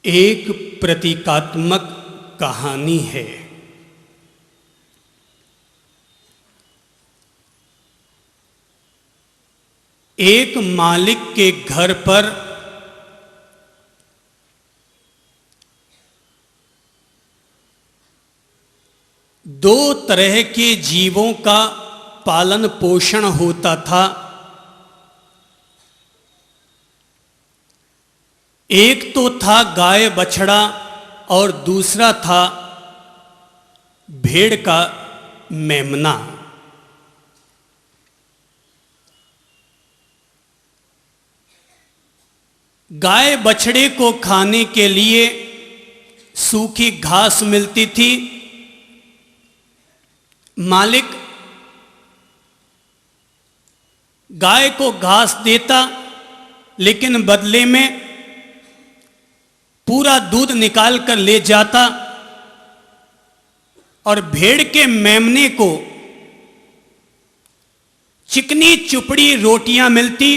एक प्रतीकात्मक कहानी है। एक मालिक के घर पर दो तरह के जीवों का पालन पोषण होता था। एक तो था गाय बछड़ा और दूसरा था भेड़ का मेमना। गाय बछड़े को खाने के लिए सूखी घास मिलती थी। मालिक गाय को घास देता, लेकिन बदले में पूरा दूध निकाल कर ले जाता और भेड़ के मेमने को चिकनी चुपड़ी रोटियां मिलती।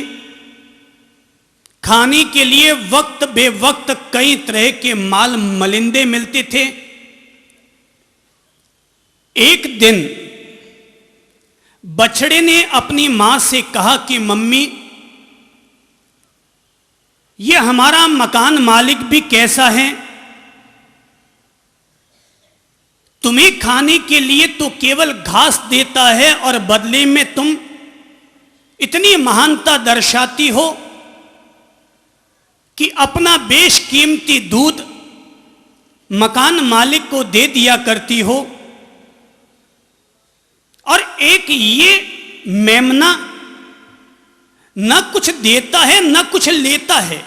खाने के लिए वक्त बेवक्त कई तरह के माल मलिंदे मिलते थे। एक दिन बछड़े ने अपनी मां से कहा कि मम्मी, यह हमारा मकान मालिक भी कैसा है? तुम्हें खाने के लिए तो केवल घास देता है और बदले में तुम इतनी महानता दर्शाती हो कि अपना बेशकीमती दूध मकान मालिक को दे दिया करती हो। और एक ये मेमना न कुछ देता है न कुछ लेता है,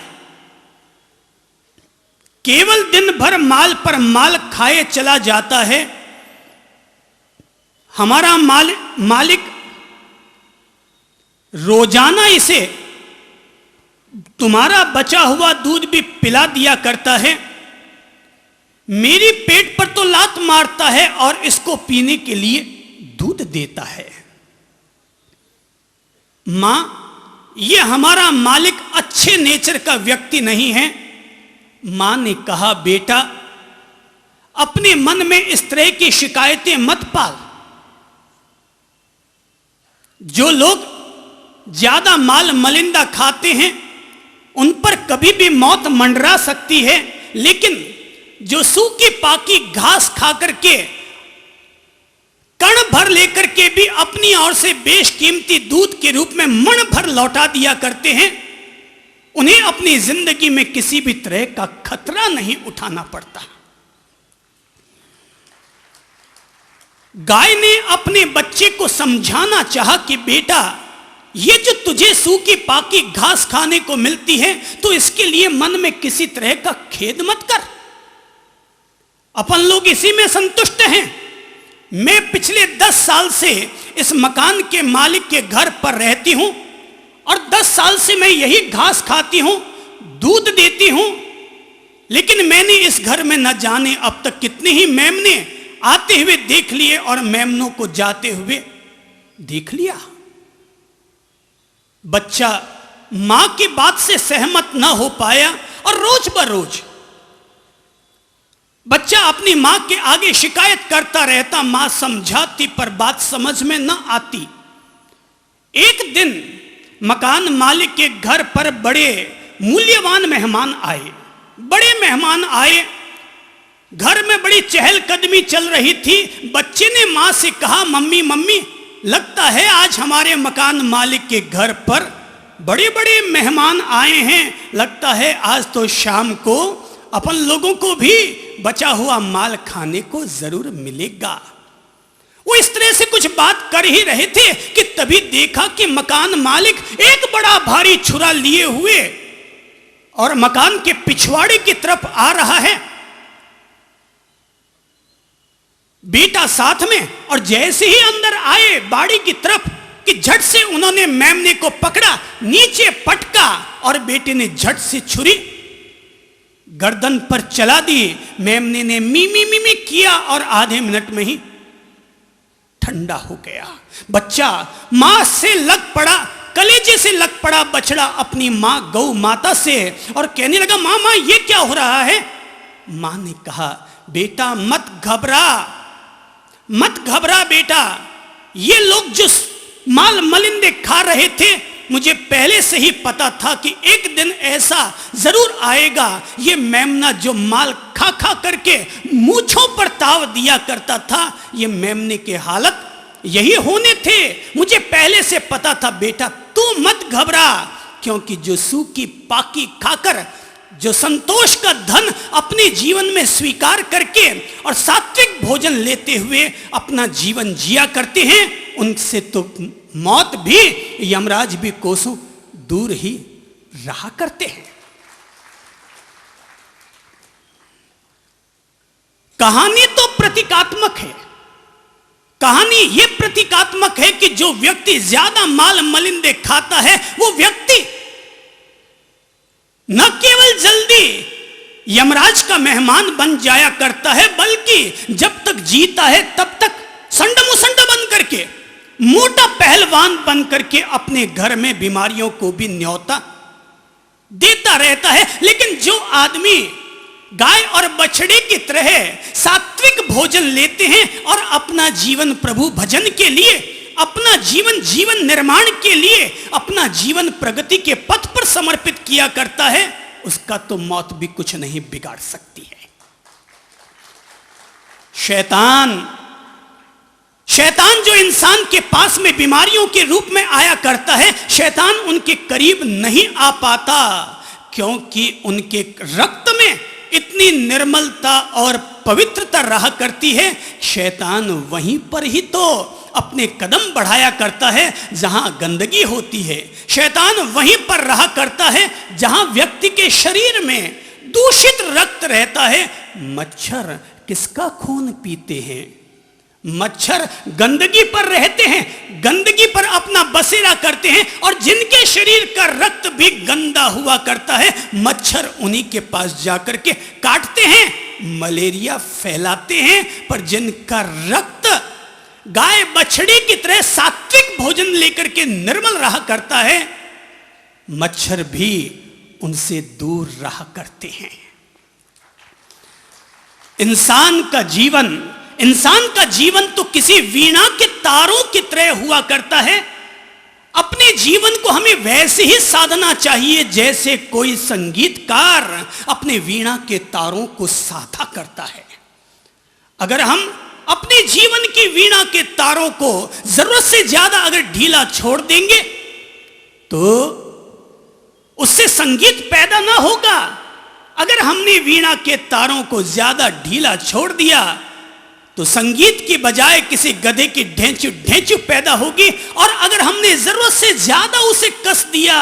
केवल दिन भर माल पर माल खाए चला जाता है। हमारा मालिक रोजाना इसे तुम्हारा बचा हुआ दूध भी पिला दिया करता है। मेरी पेट पर तो लात मारता है और इसको पीने के लिए दूध देता है। मां, यह हमारा मालिक अच्छे नेचर का व्यक्ति नहीं है। मां ने कहा, बेटा, अपने मन में इस तरह की शिकायतें मत पाल। जो लोग ज्यादा माल मलिंदा खाते हैं उन पर कभी भी मौत मंडरा सकती है, लेकिन जो सूखी पाकी घास खा करके कण भर लेकर के भी अपनी ओर से बेशकीमती दूध के रूप में मण भर लौटा दिया करते हैं, उन्हें अपनी जिंदगी में किसी भी तरह का खतरा नहीं उठाना पड़ता। गाय ने अपने बच्चे को समझाना चाहा कि बेटा, ये जो तुझे सूखी पाकी घास खाने को मिलती है, तो इसके लिए मन में किसी तरह का खेद मत कर। अपन लोग इसी में संतुष्ट हैं। मैं पिछले 10 साल से इस मकान के मालिक के घर पर रहती हूं और 10 साल से मैं यही घास खाती हूं, दूध देती हूं, लेकिन मैंने इस घर में न जाने अब तक कितने ही मेमने आते हुए देख लिए और मेमनों को जाते हुए देख लिया। बच्चा मां की बात से सहमत न हो पाया और रोज बरोज बच्चा अपनी मां के आगे शिकायत करता रहता। मां समझाती पर बात समझ में न आती। एक दिन मकान मालिक के घर पर बड़े मूल्यवान मेहमान आए। बड़े मेहमान आए, घर में बड़ी चहलकदमी चल रही थी। बच्चे ने मां से कहा, मम्मी मम्मी, लगता है आज हमारे मकान मालिक के घर पर बड़े बड़े मेहमान आए हैं। लगता है आज तो शाम को अपन लोगों को भी बचा हुआ माल खाने को जरूर मिलेगा। वो इस तरह से कुछ बात कर ही रहे थे कि तभी देखा कि मकान मालिक एक बड़ा भारी छुरा लिए हुए और मकान के पिछवाड़े की तरफ आ रहा है, बेटा साथ में। और जैसे ही अंदर आए बाड़ी की तरफ कि झट से उन्होंने मेमने को पकड़ा, नीचे पटका और बेटे ने झट से छुरी गर्दन पर चला दी। मेमने ने मी मी मी मी किया और आधे मिनट में ही ठंडा हो गया। बच्चा मां से लग पड़ा, कलेजे से लग पड़ा बछड़ा अपनी मां गौ माता से और कहने लगा, मां मां ये क्या हो रहा है? मां ने कहा, बेटा मत घबरा बेटा, ये लोग जो माल मलिंदे खा रहे थे, मुझे पहले से ही पता था कि एक दिन ऐसा जरूर आएगा। ये मेमना जो माल खा खा करके मूंछों पर ताव दिया करता था, ये मेमने के हालत यही होने थे, मुझे पहले से पता था। बेटा तू मत घबरा, क्योंकि जो सूखी पाकी खाकर जो संतोष का धन अपने जीवन में स्वीकार करके और सात्विक भोजन लेते हुए अपना जीवन जिया करते हैं, उनसे तो मौत भी, यमराज भी कोसों दूर ही रहा करते हैं। कहानी तो प्रतीकात्मक है। कहानी यह प्रतीकात्मक है कि जो व्यक्ति ज्यादा माल मलिंदे खाता है, वो व्यक्ति न केवल जल्दी यमराज का मेहमान बन जाया करता है, बल्कि जब तक जीता है तब तक संडा मुसंडा बन करके, मोटा पहलवान बन करके अपने घर में बीमारियों को भी न्योता देता रहता है। लेकिन जो आदमी गाय और बछड़े की तरह सात्विक भोजन लेते हैं और अपना जीवन प्रभु भजन के लिए, अपना जीवन निर्माण के लिए, अपना जीवन प्रगति के पथ पर समर्पित किया करता है, उसका तो मौत भी कुछ नहीं बिगाड़ सकती है। शैतान जो इंसान के पास में बीमारियों के रूप में आया करता है, शैतान उनके करीब नहीं आ पाता, क्योंकि उनके रक्त में इतनी निर्मलता और पवित्रता रहा करती है। शैतान वहीं पर ही तो अपने कदम बढ़ाया करता है जहां गंदगी होती है। शैतान वहीं पर रहा करता है जहां व्यक्ति के शरीर में दूषित रक्त रहता है। मच्छर किसका खून पीते हैं? मच्छर गंदगी पर रहते हैं, गंदगी पर अपना बसेरा करते हैं, और जिनके शरीर का रक्त भी गंदा हुआ करता है, मच्छर उन्हीं के पास जाकर के काटते हैं, मलेरिया फैलाते हैं। पर जिनका रक्त गाय बछड़ी की तरह सात्विक भोजन लेकर के निर्मल रहा करता है, मच्छर भी उनसे दूर रहा करते हैं। इंसान का जीवन तो किसी वीणा के तारों की तरह हुआ करता है। अपने जीवन को हमें वैसे ही साधना चाहिए जैसे कोई संगीतकार अपने वीणा के तारों को साधा करता है। अगर हम अपने जीवन की वीणा के तारों को जरूरत से ज्यादा अगर ढीला छोड़ देंगे तो उससे संगीत पैदा ना होगा। अगर हमने वीणा के तारों को ज्यादा ढीला छोड़ दिया तो संगीत की बजाय किसी गधे की ढेंचू पैदा होगी, और अगर हमने जरूरत से ज्यादा उसे कस दिया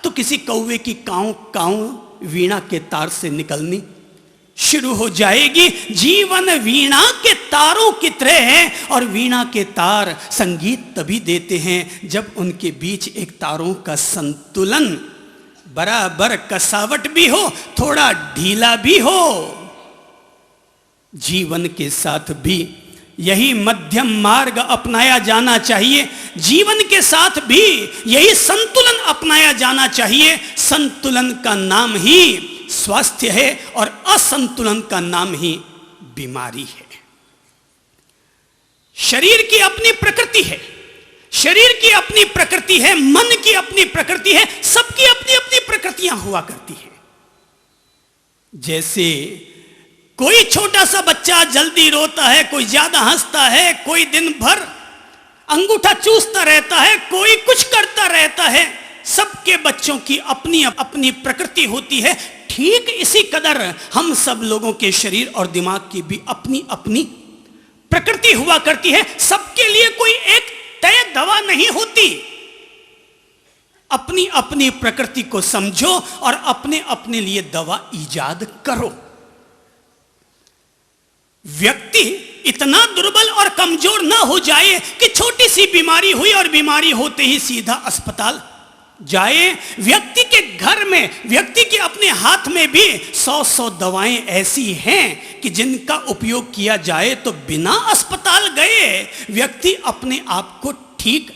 तो किसी कौवे की काऊ काऊ वीणा के तार से निकलनी शुरू हो जाएगी। जीवन वीणा के तारों की तरह है, और वीणा के तार संगीत तभी देते हैं जब उनके बीच एक तारों का संतुलन, बराबर कसावट भी हो, थोड़ा ढीला भी हो। जीवन के साथ भी यही मध्यम मार्ग अपनाया जाना चाहिए। जीवन के साथ भी यही संतुलन अपनाया जाना चाहिए। संतुलन का नाम ही स्वास्थ्य है और असंतुलन का नाम ही बीमारी है। शरीर की अपनी प्रकृति है, शरीर की अपनी प्रकृति है, मन की अपनी प्रकृति है, सबकी अपनी अपनी प्रकृतियां हुआ करती है। जैसे कोई छोटा सा बच्चा जल्दी रोता है, कोई ज्यादा हंसता है, कोई दिन भर अंगूठा चूसता रहता है, कोई कुछ करता रहता है। सबके बच्चों की अपनी अपनी प्रकृति होती है। ठीक इसी कदर हम सब लोगों के शरीर और दिमाग की भी अपनी अपनी प्रकृति हुआ करती है। सबके लिए कोई एक तय दवा नहीं होती। अपनी अपनी प्रकृति को समझो और अपने अपने लिए दवा ईजाद करो। व्यक्ति इतना दुर्बल और कमजोर ना हो जाए कि छोटी सी बीमारी हुई और बीमारी होते ही सीधा अस्पताल जाए। व्यक्ति के घर में, व्यक्ति के अपने हाथ में भी 100 दवाएं ऐसी हैं कि जिनका उपयोग किया जाए तो बिना अस्पताल गए व्यक्ति अपने आप को ठीक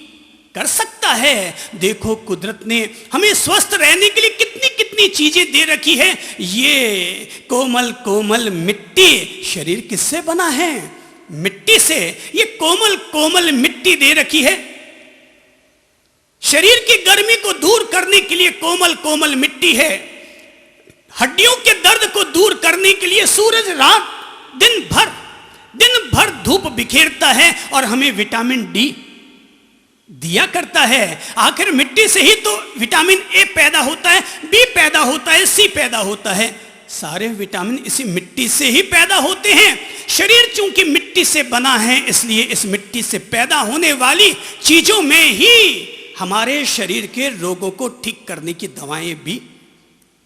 कर सकता है। देखो कुदरत ने हमें स्वस्थ रहने के लिए कितनी कितनी चीजें दे रखी है। ये कोमल कोमल मिट्टी, शरीर किससे बना है? मिट्टी से। ये कोमल कोमल मिट्टी दे रखी है। शरीर की गर्मी को दूर करने के लिए कोमल कोमल मिट्टी है। हड्डियों के दर्द को दूर करने के लिए सूरज रात दिन भर धूप बिखेरता है और हमें विटामिन डी दिया करता है। आखिर मिट्टी से ही तो विटामिन ए पैदा होता है, बी पैदा होता है, सी पैदा होता है। सारे विटामिन इसी मिट्टी से ही पैदा होते हैं। शरीर चूंकि मिट्टी से बना है, इसलिए इस मिट्टी से पैदा होने वाली चीजों में ही हमारे शरीर के रोगों को ठीक करने की दवाएं भी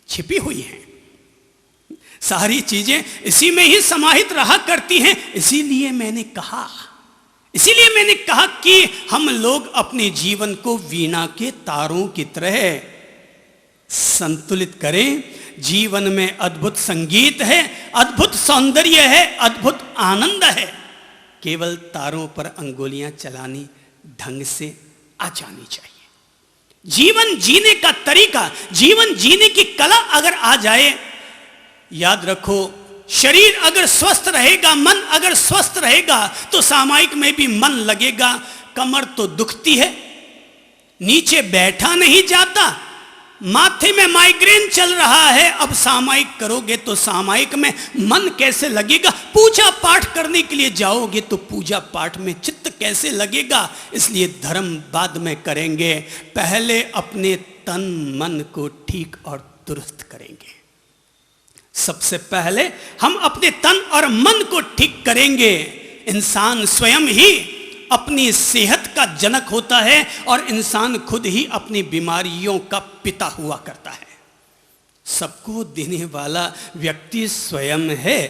छिपी हुई हैं। सारी चीजें इसी में ही समाहित रहा करती हैं। इसीलिए मैंने कहा कि हम लोग अपने जीवन को वीणा के तारों की तरह संतुलित करें। जीवन में अद्भुत संगीत है, अद्भुत सौंदर्य है, अद्भुत आनंद है। केवल तारों पर अंगुलियां चलानी ढंग से आ जानी चाहिए। जीवन जीने का तरीका, जीवन जीने की कला अगर आ जाए, याद रखो, शरीर अगर स्वस्थ रहेगा, मन अगर स्वस्थ रहेगा तो सामायिक में भी मन लगेगा। कमर तो दुखती है, नीचे बैठा नहीं जाता, माथे में माइग्रेन चल रहा है, अब सामायिक करोगे तो सामायिक में मन कैसे लगेगा? पूजा पाठ करने के लिए जाओगे तो पूजा पाठ में चित्त कैसे लगेगा? इसलिए धर्म बाद में करेंगे, पहले अपने तन मन को ठीक और दुरुस्त करेंगे। सबसे पहले हम अपने तन और मन को ठीक करेंगे। इंसान स्वयं ही अपनी सेहत का जनक होता है और इंसान खुद ही अपनी बीमारियों का पिता हुआ करता है। सबको देने वाला व्यक्ति स्वयं है।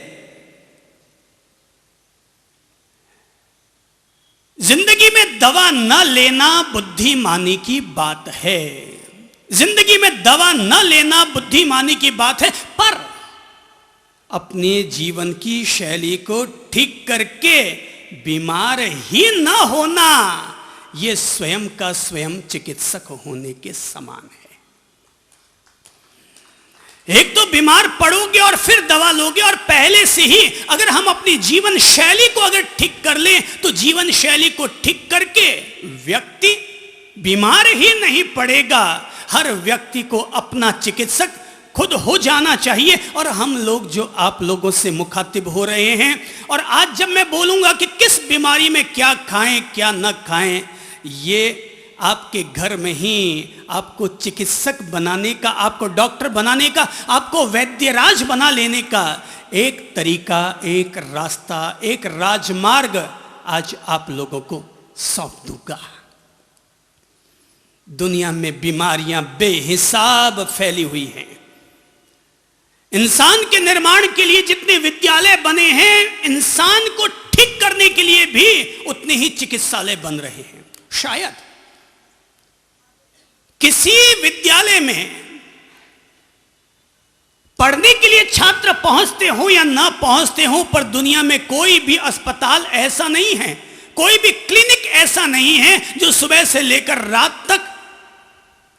जिंदगी में दवा न लेना बुद्धिमानी की बात है। जिंदगी में दवा न लेना बुद्धिमानी की बात है, पर अपने जीवन की शैली को ठीक करके बीमार ही न होना, यह स्वयं का स्वयं चिकित्सक होने के समान है। एक तो बीमार पड़ोगे और फिर दवा लोगे, और पहले से ही अगर हम अपनी जीवन शैली को अगर ठीक कर लें तो जीवन शैली को ठीक करके व्यक्ति बीमार ही नहीं पड़ेगा। हर व्यक्ति को अपना चिकित्सक खुद हो जाना चाहिए। और हम लोग जो आप लोगों से मुखातिब हो रहे हैं, और आज जब मैं बोलूंगा कि किस बीमारी में क्या खाएं क्या न खाएं, ये आपके घर में ही आपको चिकित्सक बनाने का, आपको डॉक्टर बनाने का, आपको वैद्यराज बना लेने का एक तरीका, एक रास्ता, एक राजमार्ग आज आप लोगों को सौंप दूंगा। दुनिया में बीमारियां बेहिसाब फैली हुई हैं। इंसान के निर्माण के लिए जितने विद्यालय बने हैं, इंसान को ठीक करने के लिए भी उतने ही चिकित्सालय बन रहे हैं। शायद किसी विद्यालय में पढ़ने के लिए छात्र पहुंचते हो या ना पहुंचते हो, पर दुनिया में कोई भी अस्पताल ऐसा नहीं है, कोई भी क्लिनिक ऐसा नहीं है जो सुबह से लेकर रात तक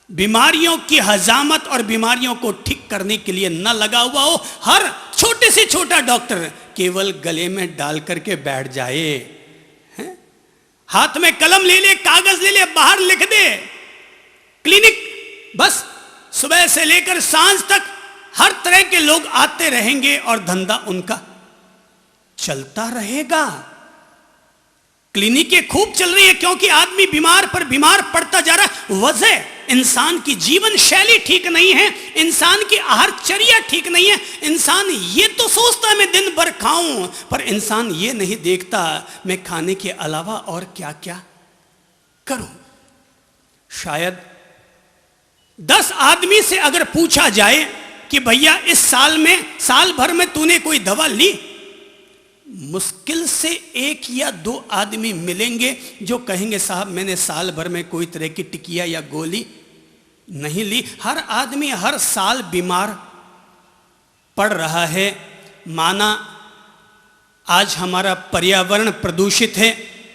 बीमारियों की हजामत और बीमारियों को ठीक करने के लिए न लगा हुआ हो। हर छोटे से छोटा डॉक्टर केवल गले में डाल करके बैठ जाए, हाथ में कलम ले ले, कागज ले ले, बाहर लिख दे, क्लिनिक, बस सुबह से लेकर सांझ तक हर तरह के लोग आते रहेंगे और धंधा उनका चलता रहेगा। क्लिनिकें खूब चल रही है क्योंकि आदमी बीमार पर बीमार पड़ता जा रहा है। वजह इंसान की जीवन शैली ठीक नहीं है, इंसान की आहारचर्या ठीक नहीं है। इंसान ये तो सोचता है मैं दिन भर खाऊं, पर इंसान ये नहीं देखता मैं खाने के अलावा और क्या क्या करूं। शायद 10 आदमी से अगर पूछा जाए कि भैया इस साल भर में तूने कोई दवा ली, मुश्किल से 1 या 2 आदमी मिलेंगे जो कहेंगे साहब मैंने साल भर में कोई तरह की टिकिया या गोली नहीं ली। हर आदमी हर साल बीमार पड़ रहा है। माना आज हमारा पर्यावरण प्रदूषित है,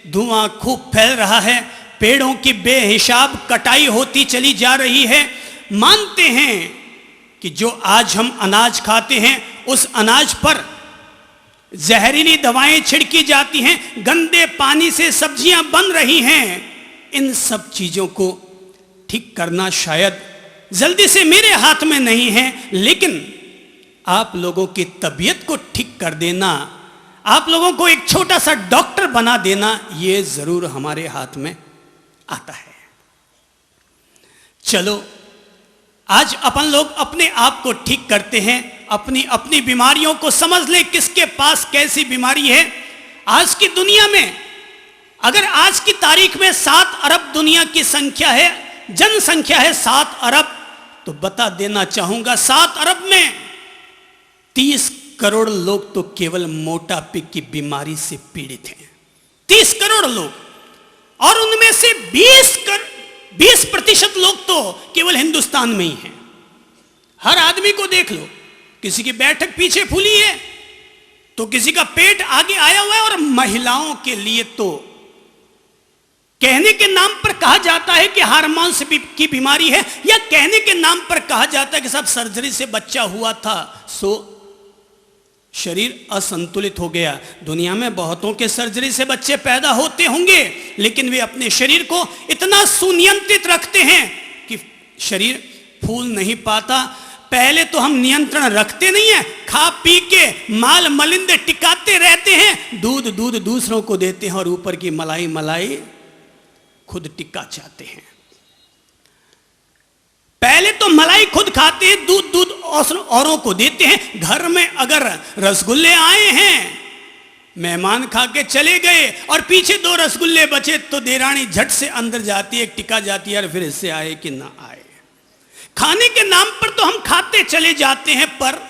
धुआं खूब फैल रहा है, पेड़ों की बेहिसाब कटाई होती चली जा रही है। मानते हैं कि जो आज हम अनाज खाते हैं उस अनाज पर जहरीली दवाएं छिड़की जाती हैं, गंदे पानी से सब्जियां बन रही हैं। इन सब चीजों को ठीक करना शायद जल्दी से मेरे हाथ में नहीं है, लेकिन आप लोगों की तबीयत को ठीक कर देना, आप लोगों को एक छोटा सा डॉक्टर बना देना, यह जरूर हमारे हाथ में आता है। चलो आज अपन लोग अपने आप को ठीक करते हैं, अपनी अपनी बीमारियों को समझ ले किसके पास कैसी बीमारी है। आज की दुनिया में अगर आज की तारीख में 7 अरब दुनिया की संख्या है, जनसंख्या है 7 अरब, तो बता देना चाहूंगा 7 अरब में 30 करोड़ लोग तो केवल मोटापे की बीमारी से पीड़ित हैं। 30 करोड़ लोग, और उनमें से 20% लोग तो केवल हिंदुस्तान में ही हैं। हर आदमी को देख लो, किसी की बैठक पीछे फूली है तो किसी का पेट आगे आया हुआ है। और महिलाओं के लिए तो कहने के नाम पर कहा जाता है कि हार्मोन्स की बीमारी है, या कहने के नाम पर कहा जाता है कि सब सर्जरी से बच्चा हुआ था, सो शरीर असंतुलित हो गया। दुनिया में बहुतों के सर्जरी से बच्चे पैदा होते होंगे, लेकिन वे अपने शरीर को इतना सुनियंत्रित रखते हैं कि शरीर फूल नहीं पाता। पहले तो हम नियंत्रण रखते नहीं है, खा पी के माल मलिंदे टिकाते रहते हैं, दूध दूसरों को देते हैं और ऊपर की मलाई खुद टिक्का चाहते हैं। पहले तो मलाई खुद खाते हैं, दूध औरों को देते हैं। घर में अगर रसगुल्ले आए हैं, मेहमान खा के चले गए और पीछे 2 रसगुल्ले बचे तो देरानी झट से अंदर जाती है, टिका जाती है, और फिर इससे आए कि ना आए। खाने के नाम पर तो हम खाते चले जाते हैं, पर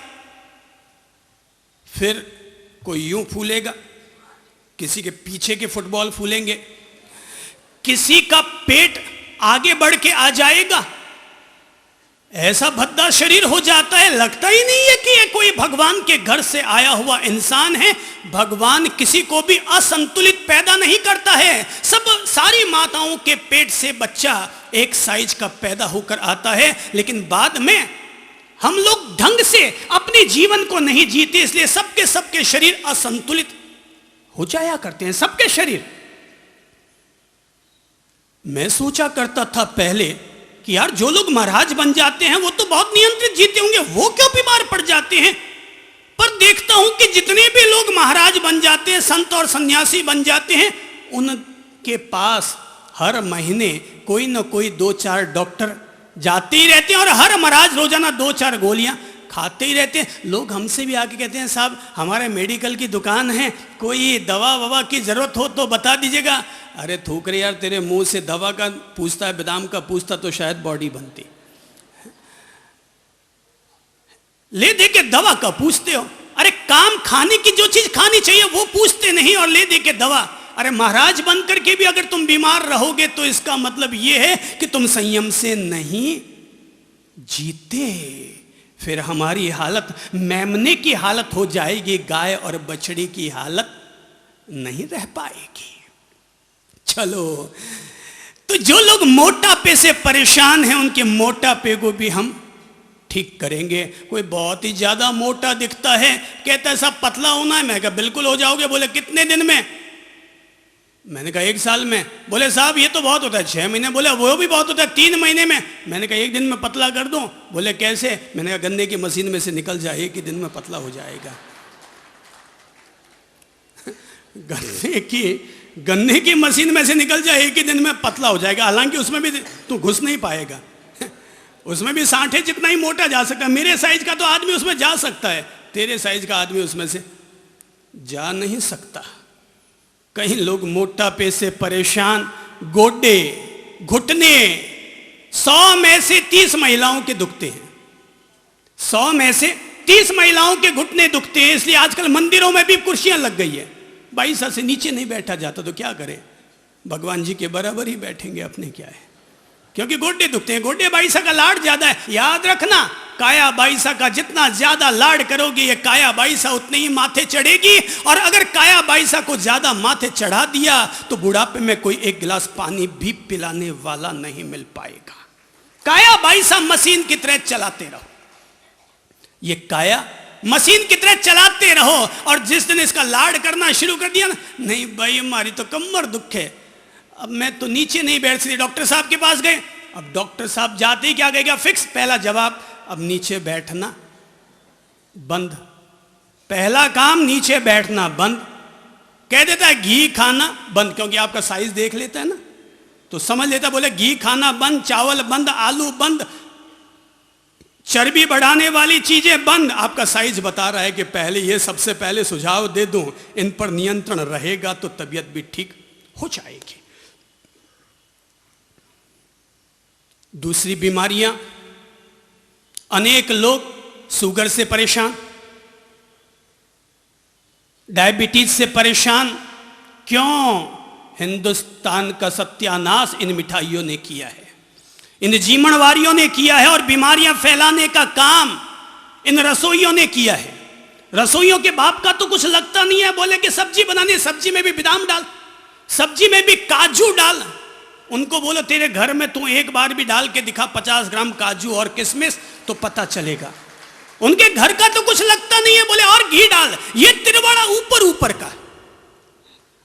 फिर कोई यूं फूलेगा, किसी के पीछे के फुटबॉल फूलेंगे, किसी का पेट आगे बढ़ के आ जाएगा, ऐसा भद्दा शरीर हो जाता है, लगता ही नहीं है कि ये कोई भगवान के घर से आया हुआ इंसान है। भगवान किसी को भी असंतुलित पैदा नहीं करता है। सारी माताओं के पेट से बच्चा एक साइज का पैदा होकर आता है, लेकिन बाद में हम लोग ढंग से अपने जीवन को नहीं जीते, इसलिए सबके शरीर असंतुलित हो जाया करते हैं, सबके शरीर। मैं सोचा करता था पहले कि यार जो लोग महाराज बन जाते हैं वो तो बहुत नियंत्रित जीते होंगे, वो क्यों बीमार पड़ जाते हैं। पर देखता हूं कि जितने भी लोग महाराज बन जाते हैं, संत और सन्यासी बन जाते हैं, उनके पास हर महीने कोई ना कोई 2-4 डॉक्टर जाते ही रहते हैं, और हर महाराज रोजाना 2-4 गोलियां खाते ही रहते हैं। लोग हमसे भी आके कहते हैं साहब हमारे मेडिकल की दुकान है, कोई दवा ववा की जरूरत हो तो बता दीजिएगा। अरे थूक रहे यार, तेरे मुंह से दवा का पूछता है, बादाम का पूछता तो शायद बॉडी बनती। ले दे के दवा का पूछते हो। अरे काम खाने की जो चीज खानी चाहिए वो पूछते नहीं, और ले दे के दवा। अरे महाराज बनकर के भी अगर तुम बीमार रहोगे तो इसका मतलब यह है कि तुम संयम से नहीं जीते। फिर हमारी हालत मेमने की हालत हो जाएगी, गाय और बछड़ी की हालत नहीं रह पाएगी। चलो, तो जो लोग मोटापे से परेशान हैं उनके मोटापे को भी हम ठीक करेंगे। कोई बहुत ही ज्यादा मोटा दिखता है, कहता है साहब पतला होना है। मैं कहा बिल्कुल हो जाओगे। बोले कितने दिन में? मैंने कहा 1 साल में। बोले साहब ये तो बहुत होता है 6 महीने। बोले वो भी बहुत होता है 3 महीने में। मैंने कहा 1 दिन में पतला कर दूं। बोले कैसे? मैंने कहा गन्ने की मशीन में से निकल जाए, 1 ही दिन में पतला हो जाएगा। गन्ने की मशीन में से निकल जाए, 1 ही दिन में पतला हो जाएगा। हालांकि उसमें भी तू घुस नहीं पाएगा, उसमें भी सांठे जितना ही मोटा जा सकता है। मेरे साइज का तो आदमी उसमें जा सकता है, तेरे साइज का आदमी उसमें से जा नहीं सकता। कई लोग मोटापे से परेशान, गोडे घुटने, 100 में से 30 महिलाओं के दुखते हैं। 100 में से 30 महिलाओं के घुटने दुखते हैं। इसलिए आजकल मंदिरों में भी कुर्सियां लग गई है। 22 से नीचे नहीं बैठा जाता, तो क्या करें, भगवान जी के बराबर ही बैठेंगे, अपने क्या है। क्योंकि गोड्डे दुखते हैं। गोड्डे बाईसा का लाड ज्यादा है, याद रखना। काया बाईसा का जितना ज्यादा लाड करोगे ये काया बाईसा उतने ही माथे चढ़ेगी, और अगर काया बाईसा को ज्यादा माथे चढ़ा दिया तो बुढ़ापे में कोई एक गिलास पानी भी पिलाने वाला नहीं मिल पाएगा। काया बाईसा मशीन की तरह चलाते रहो, ये काया मशीन की तरह चलाते रहो। और जिस दिन इसका लाड करना शुरू कर दिया ना, नहीं भाई हमारी तो कमर दुख है, अब मैं तो नीचे नहीं बैठ सकती, डॉक्टर साहब के पास गए। अब डॉक्टर साहब जाते ही क्या कहेगा, फिक्स पहला जवाब, अब नीचे बैठना बंद। पहला काम नीचे बैठना बंद। कह देता है घी खाना बंद, क्योंकि आपका साइज देख लेता है ना, तो समझ लेता, बोले घी खाना बंद, चावल बंद, आलू बंद, चर्बी बढ़ाने वाली चीजें बंद। आपका साइज बता रहा है कि पहले ये सबसे पहले सुझाव दे दूं, इन पर नियंत्रण रहेगा तो तबीयत भी ठीक हो जाएगी। दूसरी बीमारियां, अनेक लोग शुगर से परेशान, डायबिटीज से परेशान। क्यों? हिंदुस्तान का सत्यानाश इन मिठाइयों ने किया है, इन जीवनवारियों ने किया है, और बीमारियां फैलाने का काम इन रसोइयों ने किया है। रसोइयों के बाप का तो कुछ लगता नहीं है, बोले कि सब्जी बनानी है, सब्जी में भी बादाम डाल, सब्जी में भी काजू डाल। उनको बोलो तेरे घर में तू एक बार भी डाल के दिखा 50 ग्राम काजू और किशमिश, तो पता चलेगा। उनके घर का तो कुछ लगता नहीं है, बोले और घी डाल, ये तिरवाड़ा ऊपर ऊपर का।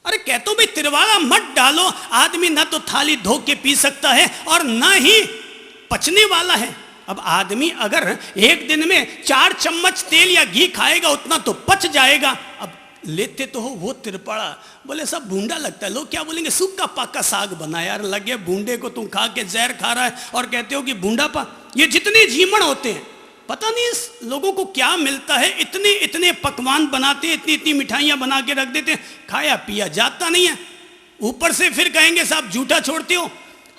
अरे कहते भाई तिरवाड़ा मत डालो, आदमी ना तो थाली धो के पी सकता है और ना ही पचने वाला है। अब आदमी अगर एक दिन में 4 चम्मच तेल या घी खाएगा उतना तो पच जाएगा। अब लेते तो हो वो तिरपाड़ा, बोले सब भूंडा लगता है। लोग क्या बोलेंगे, सूखा पाका साग बना, यार लगे भूंडे को तुम खा के जहर खा रहा है और कहते हो कि भूंडा पा। ये जितने जीवन होते हैं, पता नहीं इस लोगों को क्या मिलता है, इतने इतने पकवान बनाते हैं, इतनी इतनी मिठाइयां बना के रख देते हैं, खाया पिया जाता नहीं है। ऊपर से फिर कहेंगे साहब झूठा छोड़ते हो।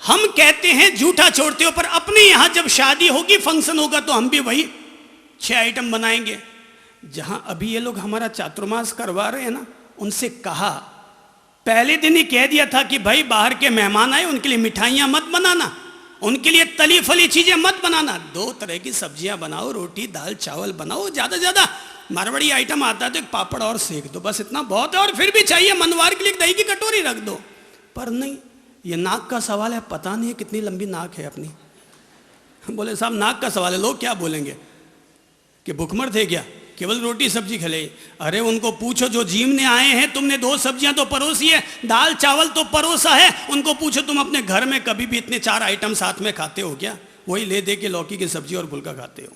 हम कहते हैं झूठा छोड़ते हो, पर अपने यहां जब शादी होगी, फंक्शन होगा, तो हम भी वही 6 आइटम बनाएंगे। जहां अभी ये लोग हमारा चातुर्मास करवा रहे हैं ना, उनसे कहा, पहले दिन ही कह दिया था कि भाई बाहर के मेहमान आए, उनके लिए मिठाइयां मत बनाना, उनके लिए तली फली चीजें मत बनाना, 2 तरह की सब्जियां बनाओ, रोटी दाल चावल बनाओ, ज्यादा ज्यादा मारवाड़ी आइटम आता है तो एक पापड़ और सेक दो, बस इतना बहुत है। और फिर भी चाहिए मनवार के लिए दही की कटोरी रख दो। पर नहीं, ये नाक का सवाल है, पता नहीं कितनी लंबी नाक है अपनी। बोले साहब नाक का सवाल है, लोग क्या बोलेंगे कि भुखमर थे क्या, केवल रोटी सब्जी खिलाई। अरे उनको पूछो जो जीवने आए हैं, तुमने 2 सब्जियां तो परोसी है, दाल चावल तो परोसा है, उनको पूछो तुम अपने घर में कभी भी इतने 4 आइटम साथ में खाते हो क्या? वही ले दे के लौकी की सब्जी और फुल्का खाते हो,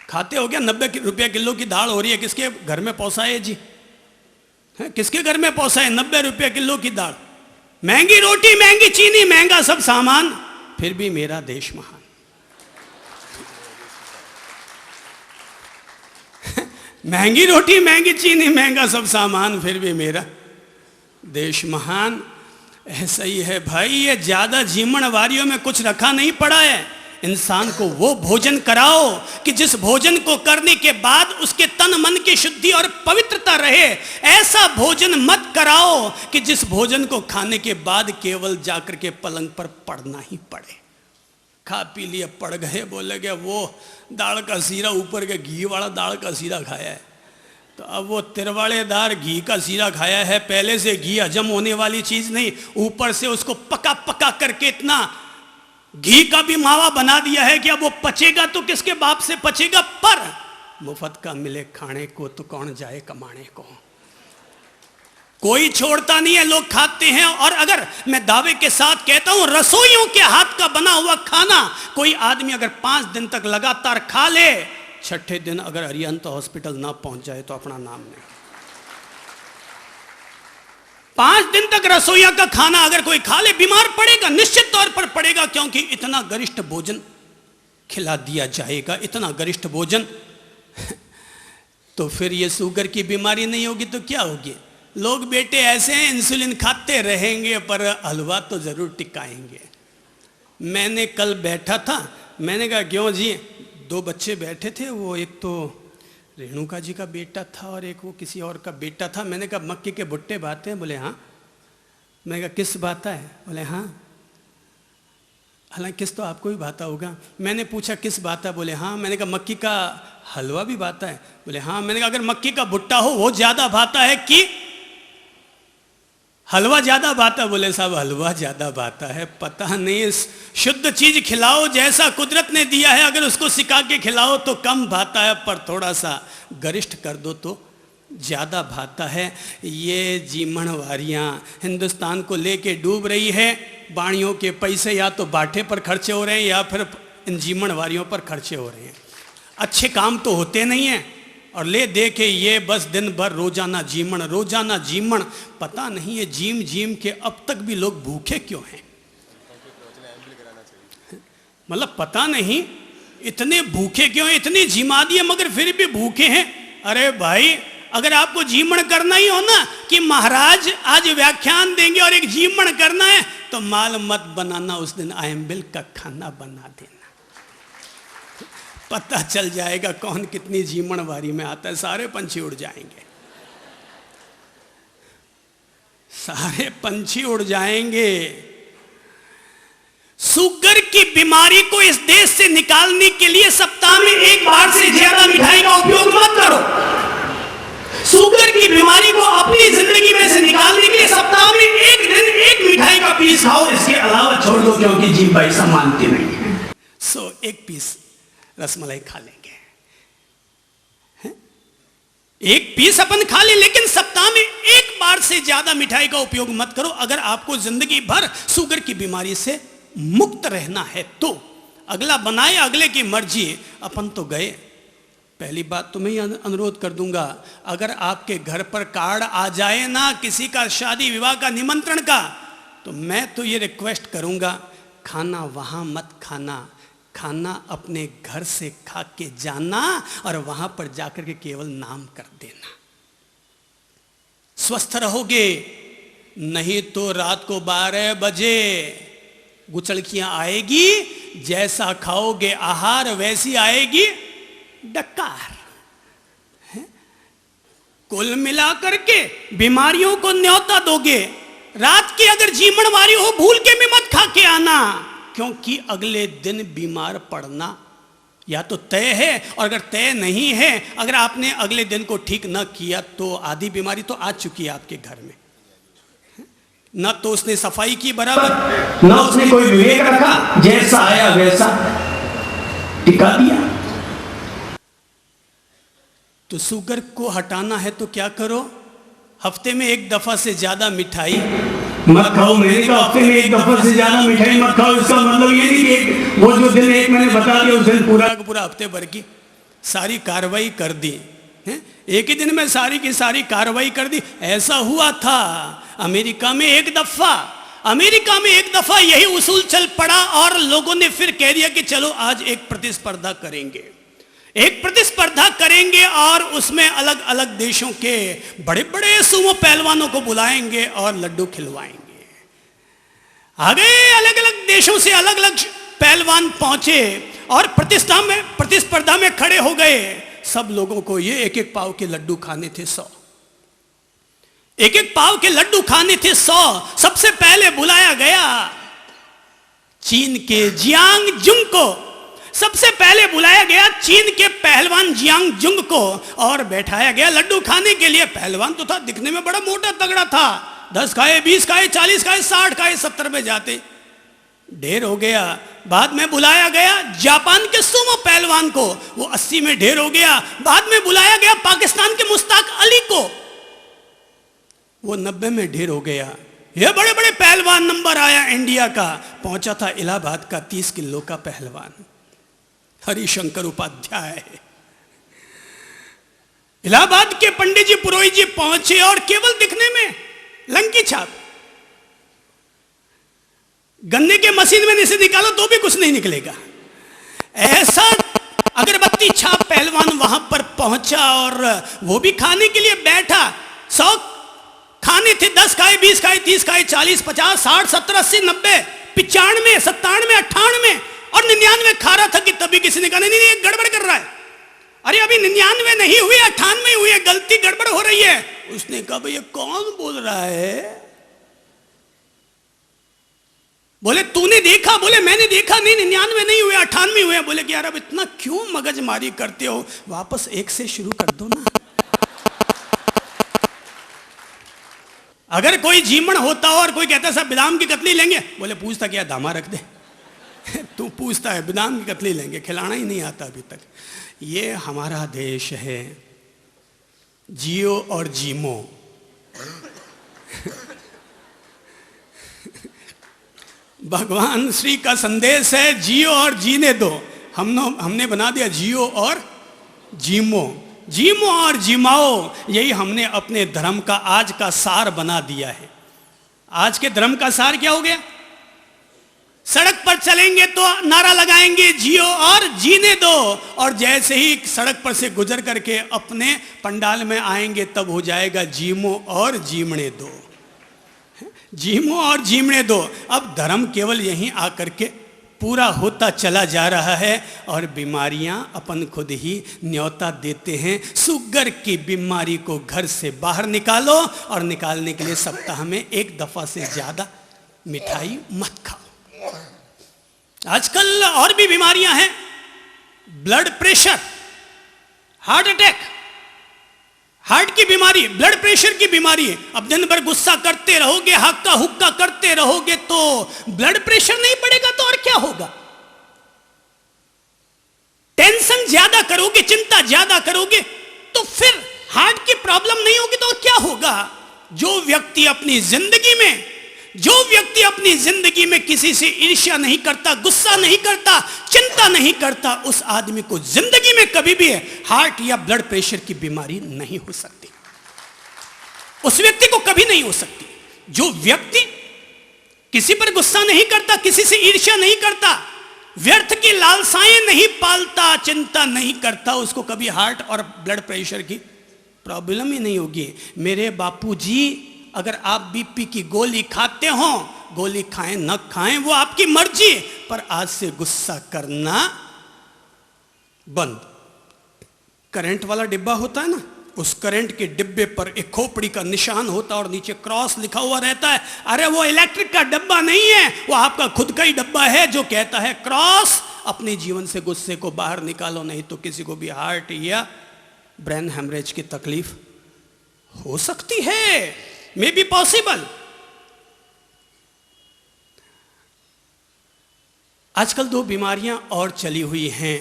खाते हो क्या? 90 रुपया किलो की दाल हो रही है, किसके घर में पौसा है जी? किसके घर में पौसा है 90 रुपया किलो की दाल? महंगी रोटी, महंगी चीनी, महंगा सब सामान, फिर भी मेरा देश महान। महंगी रोटी, महंगी चीनी, महंगा सब सामान, फिर भी मेरा देश महान। ऐसा ही है भाई, ये ज्यादा जीवनवारियों में कुछ रखा नहीं पड़ा है। इंसान को वो भोजन कराओ कि जिस भोजन को करने के बाद उसके तन मन की शुद्धि और पवित्रता रहे। ऐसा भोजन मत कराओ कि जिस भोजन को खाने के बाद केवल जाकर के पलंग पर पड़ना ही पड़े। खा पी लिए पड़ गए, बोले गए वो दाल का सीरा, ऊपर के घी वाला दाल का सीरा खाया है, तो अब वो तिरवाड़ेदार घी का सीरा खाया है। पहले से घी हजम होने वाली चीज नहीं, ऊपर से उसको पका पका करके इतना घी का भी मावा बना दिया है कि अब वो पचेगा तो किसके बाप से पचेगा। पर मुफ्त का मिले खाने को तो कौन जाए कमाने को। कोई छोड़ता नहीं है, लोग खाते हैं। और अगर मैं दावे के साथ कहता हूं, रसोइयों के हाथ का बना हुआ खाना कोई आदमी अगर 5 दिन तक लगातार खा ले, 6ठे दिन अगर अरिहंत हॉस्पिटल ना पहुंच जाए तो अपना नाम नहीं। 5 दिन तक रसोइया का खाना अगर कोई खा ले, बीमार पड़ेगा, निश्चित तौर पर पड़ेगा, क्योंकि इतना गरिष्ठ भोजन खिला दिया जाएगा, इतना गरिष्ठ भोजन। तो फिर ये शुगर की बीमारी नहीं होगी तो क्या होगी? लोग बेटे ऐसे हैं, इंसुलिन खाते रहेंगे पर हलवा तो जरूर टिकाएंगे। मैंने कल बैठा था, मैंने कहा क्यों जी, 2 बच्चे बैठे थे, वो एक तो रेणुका जी का बेटा था और एक वो किसी और का बेटा था। मैंने कहा मक्के के भुट्टे बाते हैं? बोले हाँ। मैंने कहा किस बात है? बोले हाँ। हालांकि किस तो आपको भी भाता होगा। मैंने पूछा किस भाता, बोले हाँ। मैंने कहा मक्की का हलवा भी भाता है, बोले हाँ। मैंने कहा अगर मक्की का भुट्टा हो वो ज्यादा भाता है कि हलवा ज्यादा भाता? बोले साहब हलवा ज्यादा भाता है। पता नहीं, शुद्ध चीज खिलाओ जैसा कुदरत ने दिया है, अगर उसको सिका के खिलाओ तो कम भाता है, पर थोड़ा सा गरिष्ठ कर दो तो ज्यादा भाता है। ये जीमणवारियां हिंदुस्तान को लेके डूब रही है। बाणियों के पैसे या तो बाटे पर खर्चे हो रहे हैं या फिर इन जीमणवारियों पर खर्चे हो रहे हैं। अच्छे काम तो होते नहीं हैं, और ले दे के ये बस दिन भर रोजाना जीमण। पता नहीं ये जीम के अब तक भी लोग भूखे क्यों हैं? मतलब पता नहीं इतने भूखे क्यों हैं, इतनी जिमा दी है मगर फिर भी भूखे हैं। अरे भाई, अगर आपको जीमण करना ही हो ना कि महाराज आज व्याख्यान देंगे और एक जीमण करना है, तो माल मत बनाना, उस दिन आयम्बिल का खाना बना देना। पता चल जाएगा कौन कितनी जीमणवारी में आता है। सारे पंछी उड़ जाएंगे, सारे पंछी उड़ जाएंगे। शुगर की बीमारी को इस देश से निकालने के लिए सप्ताह में एक बार से ज्यादा मिठाई का उपयोग मत करो। शुगर की बीमारी को अपनी जिंदगी में से निकालने के लिए सप्ताह में एक दिन एक मिठाई का पीस खाओ, इसके अलावा छोड़ दो, क्योंकि जीभ भाई मानती नहीं है। सो एक पीस रसमलाई खा लेंगे, एक पीस अपन खा ले, लेकिन सप्ताह में एक बार से ज्यादा मिठाई का उपयोग मत करो अगर आपको जिंदगी भर शुगर की बीमारी से मुक्त रहना है तो। अगला बनाए अगले की मर्जी, अपन तो गए। पहली बात तो मैं ही अनुरोध कर दूंगा, अगर आपके घर पर कार्ड आ जाए ना किसी का शादी विवाह का निमंत्रण का, तो मैं तो ये रिक्वेस्ट करूंगा, खाना वहां मत खाना, खाना अपने घर से खा के जाना और वहां पर जाकर के केवल नाम कर देना। स्वस्थ रहोगे, नहीं तो रात को 12 बजे गुचड़कियां आएगी, जैसा खाओगे आहार वैसी आएगी डकार। कुल मिलाकर के बीमारियों को न्योता दोगे। रात की अगर जीमणवारी हो भूल के भी मत खा के आना, क्योंकि अगले दिन बीमार पड़ना या तो तय है, और अगर तय नहीं है, अगर आपने अगले दिन को ठीक न किया तो आधी बीमारी तो आ चुकी है आपके घर में। न तो उसने सफाई की बराबर, न उसने कोई विवेक रखा, जैसा आया वैसा टिका दिया। तो शुगर को हटाना है तो क्या करो, हफ्ते में एक दफा से ज्यादा मिठाई मत खाओ। मैंने कहा हफ्ते में एक दफा से ज्यादा मिठाई मत खाओ, इसका मतलब ये नहीं कि वो जो दिन एक मैंने बता दिया उस दिन पूरा का पूरा हफ्ते भर की सारी कार्रवाई कर दी है, एक ही दिन में सारी की सारी कार्रवाई कर दी। ऐसा हुआ था अमेरिका में एक दफा यही उसूल चल पड़ा और लोगों ने फिर कह दिया कि चलो आज एक प्रतिस्पर्धा करेंगे और उसमें अलग अलग देशों के बड़े बड़े सुमो पहलवानों को बुलाएंगे और लड्डू खिलवाएंगे। आगे अलग अलग देशों से अलग अलग पहलवान पहुंचे और प्रतिस्पर्धा में खड़े हो गए। सब लोगों को ये एक एक पाव के लड्डू खाने थे 100, एक एक पाव के लड्डू खाने थे 100। सबसे पहले बुलाया गया चीन के जियांग जुंग को, सबसे पहले बुलाया गया चीन के पहलवान जियांग जुंग को और बैठाया गया लड्डू खाने के लिए। पहलवान तो था, दिखने में बड़ा मोटा तगड़ा था, 10 खाए, 20 खाए, 40 खाए, 60 खाए, 70 में जाते ढेर हो गया। बाद में बुलाया गया जापान के सुमो पहलवान को, वो 80 में ढेर हो गया। बाद में बुलाया गया पाकिस्तान के मुश्ताक अली को, वो 90 में ढेर हो गया। ये बड़े बड़े पहलवान। नंबर आया इंडिया का, पहुंचा था इलाहाबाद का 30 किलो का पहलवान हरिशंकर उपाध्याय। इलाहाबाद के पंडित जी पुरोहित जी पहुंचे और केवल दिखने में लंकी छाप, गन्ने के मशीन में से निकालो तो भी कुछ नहीं निकलेगा, ऐसा अगरबत्ती छाप पहलवान वहां पर पहुंचा और वो भी खाने के लिए बैठा। 100 खाने थे, 10 खाए, 20 खाए, 30 खाए, 40, 50, 60, 70, 80, 90, 95, 97, 98 और 99 खा रहा था कि तभी किसी ने कहा नहीं नहीं गड़बड़ कर रहा है। अरे अभी 99 नहीं हुई, 98 हुई है, गलती गड़बड़ हो रही है। उसने कहा भैया कौन बोल रहा है? बोले तूने देखा? बोले मैंने देखा नहीं, 99 नहीं हुए, 98 हुए। बोले कि यार अब इतना क्यों मगजमारी करते हो, वापस 1 से शुरू कर दो ना। अगर कोई जीमण होता हो और कोई कहता सब बादाम की कतली लेंगे, बोले पूछता क्या दामा रख दे। तू पूछता है बादाम की कतली लेंगे, खिलाना ही नहीं आता अभी तक। ये हमारा देश है, जियो और जीमो। भगवान श्री का संदेश है जियो और जीने दो। हमने बना दिया जियो और जीमो, जीमो और जिमाओ। यही हमने अपने धर्म का आज का सार बना दिया है। आज के धर्म का सार क्या हो गया? सड़क पर चलेंगे तो नारा लगाएंगे जियो और जीने दो, और जैसे ही सड़क पर से गुजर करके अपने पंडाल में आएंगे तब हो जाएगा जीमो और जीमने दो, जीमो और जीमने दो। अब धर्म केवल यहीं आकर के पूरा होता चला जा रहा है, और बीमारियां अपन खुद ही न्योता देते हैं। शुगर की बीमारी को घर से बाहर निकालो, और निकालने के लिए सप्ताह में 1 दफा से ज्यादा मिठाई मत खाओ। आजकल और भी बीमारियां हैं, blood pressure, heart attack, heart की बीमारी, ब्लड प्रेशर की बीमारी। अब दिन भर गुस्सा करते रहोगे, हक्का हुक्का करते रहोगे तो ब्लड प्रेशर नहीं बढ़ेगा तो और क्या होगा? टेंशन ज्यादा करोगे, चिंता ज्यादा करोगे तो फिर हार्ट की प्रॉब्लम नहीं होगी तो और क्या होगा? जो व्यक्ति अपनी जिंदगी में किसी से ईर्ष्या नहीं करता, गुस्सा नहीं करता, चिंता नहीं करता, उस आदमी को जिंदगी में कभी भी हार्ट या ब्लड प्रेशर की बीमारी नहीं हो सकती। उस व्यक्ति को कभी नहीं हो सकती। जो व्यक्ति किसी पर गुस्सा नहीं करता, किसी से ईर्ष्या नहीं करता, व्यर्थ की लालसाएं नहीं पालता, चिंता नहीं करता, उसको कभी हार्ट और ब्लड प्रेशर की प्रॉब्लम ही नहीं होगी। मेरे बापूजी, अगर आप बीपी की गोली खाते हो, गोली खाएं न खाएं वो आपकी मर्जी, पर आज से गुस्सा करना बंद। करंट वाला डिब्बा होता है ना, उस करंट के डिब्बे पर एक खोपड़ी का निशान होता है और नीचे क्रॉस लिखा हुआ रहता है। अरे वो इलेक्ट्रिक का डब्बा नहीं है, वो आपका खुद का ही डब्बा है जो कहता है क्रॉस। अपने जीवन से गुस्से को बाहर निकालो, नहीं तो किसी को भी हार्ट या ब्रेन हेमरेज की तकलीफ हो सकती है, मे बी पॉसिबल। आजकल 2 बीमारियां और चली हुई हैं,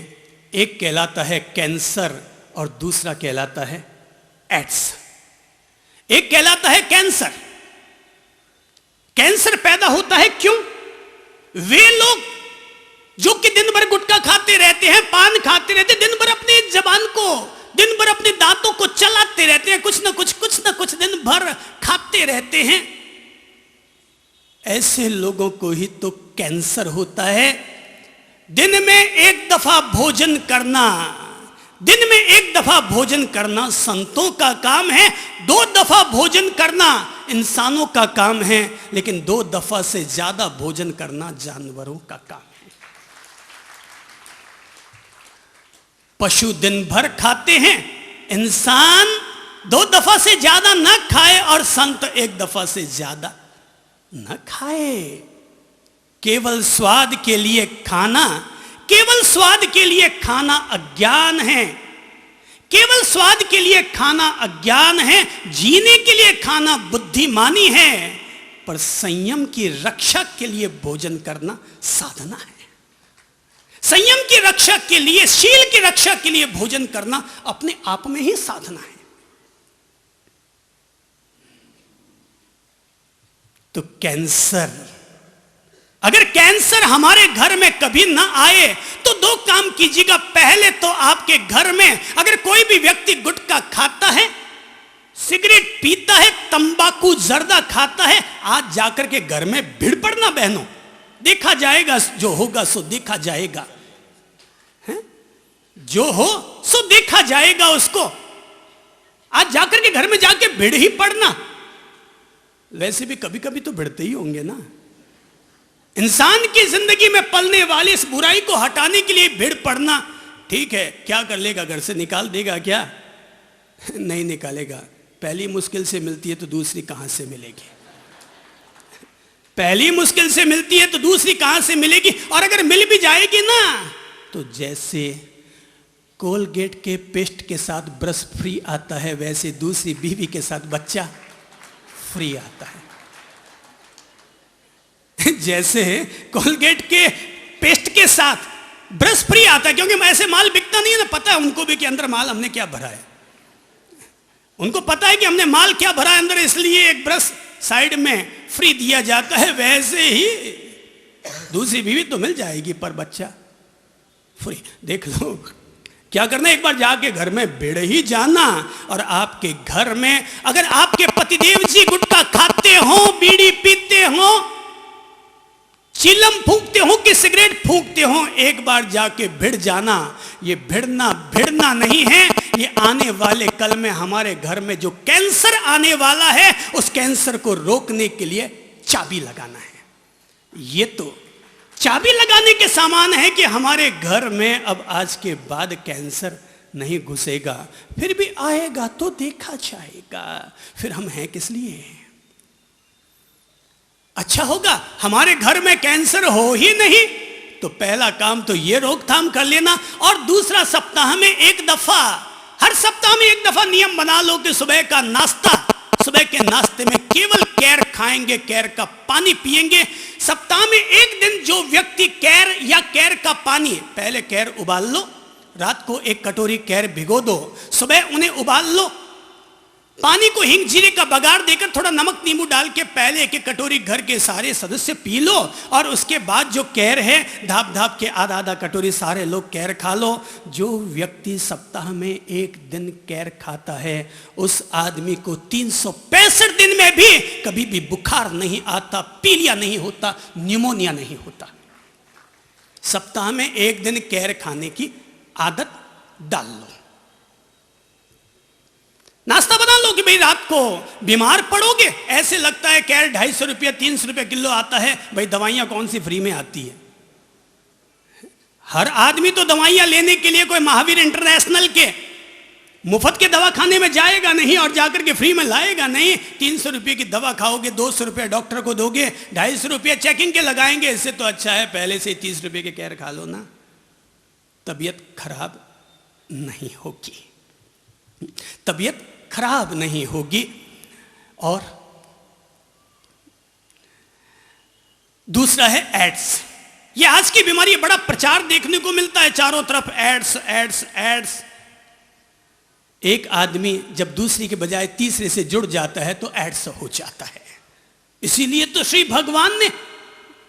एक कहलाता है कैंसर और दूसरा कहलाता है एड्स। एक कहलाता है कैंसर। कैंसर पैदा होता है क्यों? वे लोग जो कि दिन भर गुटखा खाते रहते हैं, पान खाते रहते हैं, दिन भर अपनी जबान को, दिन भर अपने दांतों को चलाते रहते हैं, कुछ ना कुछ दिन भर खाते रहते हैं, ऐसे लोगों को ही तो कैंसर होता है। दिन में 1 दफा भोजन करना, दिन में 1 दफा भोजन करना संतों का काम है, 2 दफा भोजन करना इंसानों का काम है, लेकिन 2 दफा से ज्यादा भोजन करना जानवरों का काम है। पशु दिन भर खाते हैं, इंसान 2 दफा से ज्यादा न खाए और संत 1 दफा से ज्यादा न खाए। केवल स्वाद के लिए खाना, केवल स्वाद के लिए खाना अज्ञान है। केवल स्वाद के लिए खाना अज्ञान है, जीने के लिए खाना बुद्धिमानी है, पर संयम की रक्षा के लिए भोजन करना साधना है। संयम की रक्षा के लिए, शील की रक्षा के लिए भोजन करना अपने आप में ही साधना है। तो कैंसर, अगर कैंसर हमारे घर में कभी ना आए तो 2 काम कीजिएगा। पहले तो आपके घर में अगर कोई भी व्यक्ति गुटखा खाता है, सिगरेट पीता है, तंबाकू जर्दा खाता है, आज जाकर के घर में भीड़ पड़ना बहनों, देखा जाएगा, जो होगा सो देखा जाएगा, है? जो हो सो देखा जाएगा उसको। आज जाकर के घर में जाके भीड़ ही पड़ना। वैसे भी कभी कभी तो भिड़ते ही होंगे ना। इंसान की जिंदगी में पलने वाली इस बुराई को हटाने के लिए भीड़ पड़ना ठीक है। क्या कर लेगा, घर से निकाल देगा क्या? नहीं निकालेगा। पहली मुश्किल से मिलती है तो दूसरी कहां से मिलेगी? पहली मुश्किल से मिलती है तो दूसरी कहां से मिलेगी, और अगर मिल भी जाएगी ना तो जैसे कोलगेट के पेस्ट के साथ ब्रश फ्री आता है, वैसे दूसरी बीवी के साथ बच्चा फ्री आता है। जैसे कोलगेट के पेस्ट के साथ ब्रश फ्री आता है, क्योंकि ऐसे माल बिकता नहीं है ना, पता है उनको भी कि अंदर माल हमने क्या भरा है, उनको पता है कि हमने माल क्या भरा है अंदर, इसलिए एक ब्रश साइड में फ्री दिया जाता है। वैसे ही दूसरी बीवी तो मिल जाएगी पर बच्चा फ्री। देख लो क्या करना, एक बार जाके घर में भिड़ ही जाना, और आपके घर में अगर आपके पतिदेव जी गुटखा खाते हो, बीड़ी पीते हो, चिलम फूंकते हो कि सिगरेट फूंकते हो, एक बार जाके भिड़ जाना। ये भिड़ना नहीं है, ये आने वाले कल में हमारे घर में जो कैंसर आने वाला है, उस कैंसर को रोकने के लिए चाबी लगाना है। ये तो चाबी लगाने के सामान है कि हमारे घर में अब आज के बाद कैंसर नहीं घुसेगा, फिर भी आएगा तो देखा जाएगा, फिर हम हैं किस लिए। अच्छा होगा हमारे घर में कैंसर हो ही नहीं, तो पहला काम तो ये रोकथाम कर लेना, और दूसरा सप्ताह में एक दफा, हर सप्ताह में एक दफा नियम बना लो कि सुबह का नाश्ता, सुबह के नाश्ते में केवल कैर खाएंगे, कैर का पानी पिएंगे। सप्ताह में एक दिन जो व्यक्ति कैर या कैर का पानी, पहले कैर उबाल लो, रात को एक कटोरी कैर भिगो दो, सुबह उन्हें उबाल लो, पानी को हिंग जीरे का बगाड़ देकर थोड़ा नमक नींबू डाल के पहले एक एक कटोरी घर के सारे सदस्य पी लो, और उसके बाद जो कैर है धाप धाप के आधा आधा कटोरी सारे लोग कैर खा लो। जो व्यक्ति सप्ताह में एक दिन कैर खाता है, उस आदमी को 365 दिन में भी कभी भी बुखार नहीं आता, पीलिया नहीं होता, न्यूमोनिया नहीं होता। सप्ताह में एक दिन कैर खाने की आदत डाल लो। नाश्ता बना लो कि भाई रात को बीमार पड़ोगे, ऐसे लगता है कैर 250 रुपया 300 रुपया किलो आता है, भाई दवाइयां कौन सी फ्री में आती है। हर आदमी तो दवाइयां लेने के लिए कोई महावीर इंटरनेशनल के मुफ्त के दवा खाने में जाएगा नहीं, और जाकर के फ्री में लाएगा नहीं। 300 रुपये की दवा खाओगे, 200 रुपये डॉक्टर को दोगे, 250 रुपये चेकिंग के लगाएंगे। इससे तो अच्छा है पहले से 30 रुपये के कैर खा लो ना, तबीयत खराब नहीं होगी, तबीयत खराब नहीं होगी। और दूसरा है एड्स। ये आज की बीमारी, बड़ा प्रचार देखने को मिलता है चारों तरफ, एड्स एड्स एड्स। एक आदमी जब दूसरी के बजाय तीसरे से जुड़ जाता है तो एड्स हो जाता है। इसीलिए तो श्री भगवान ने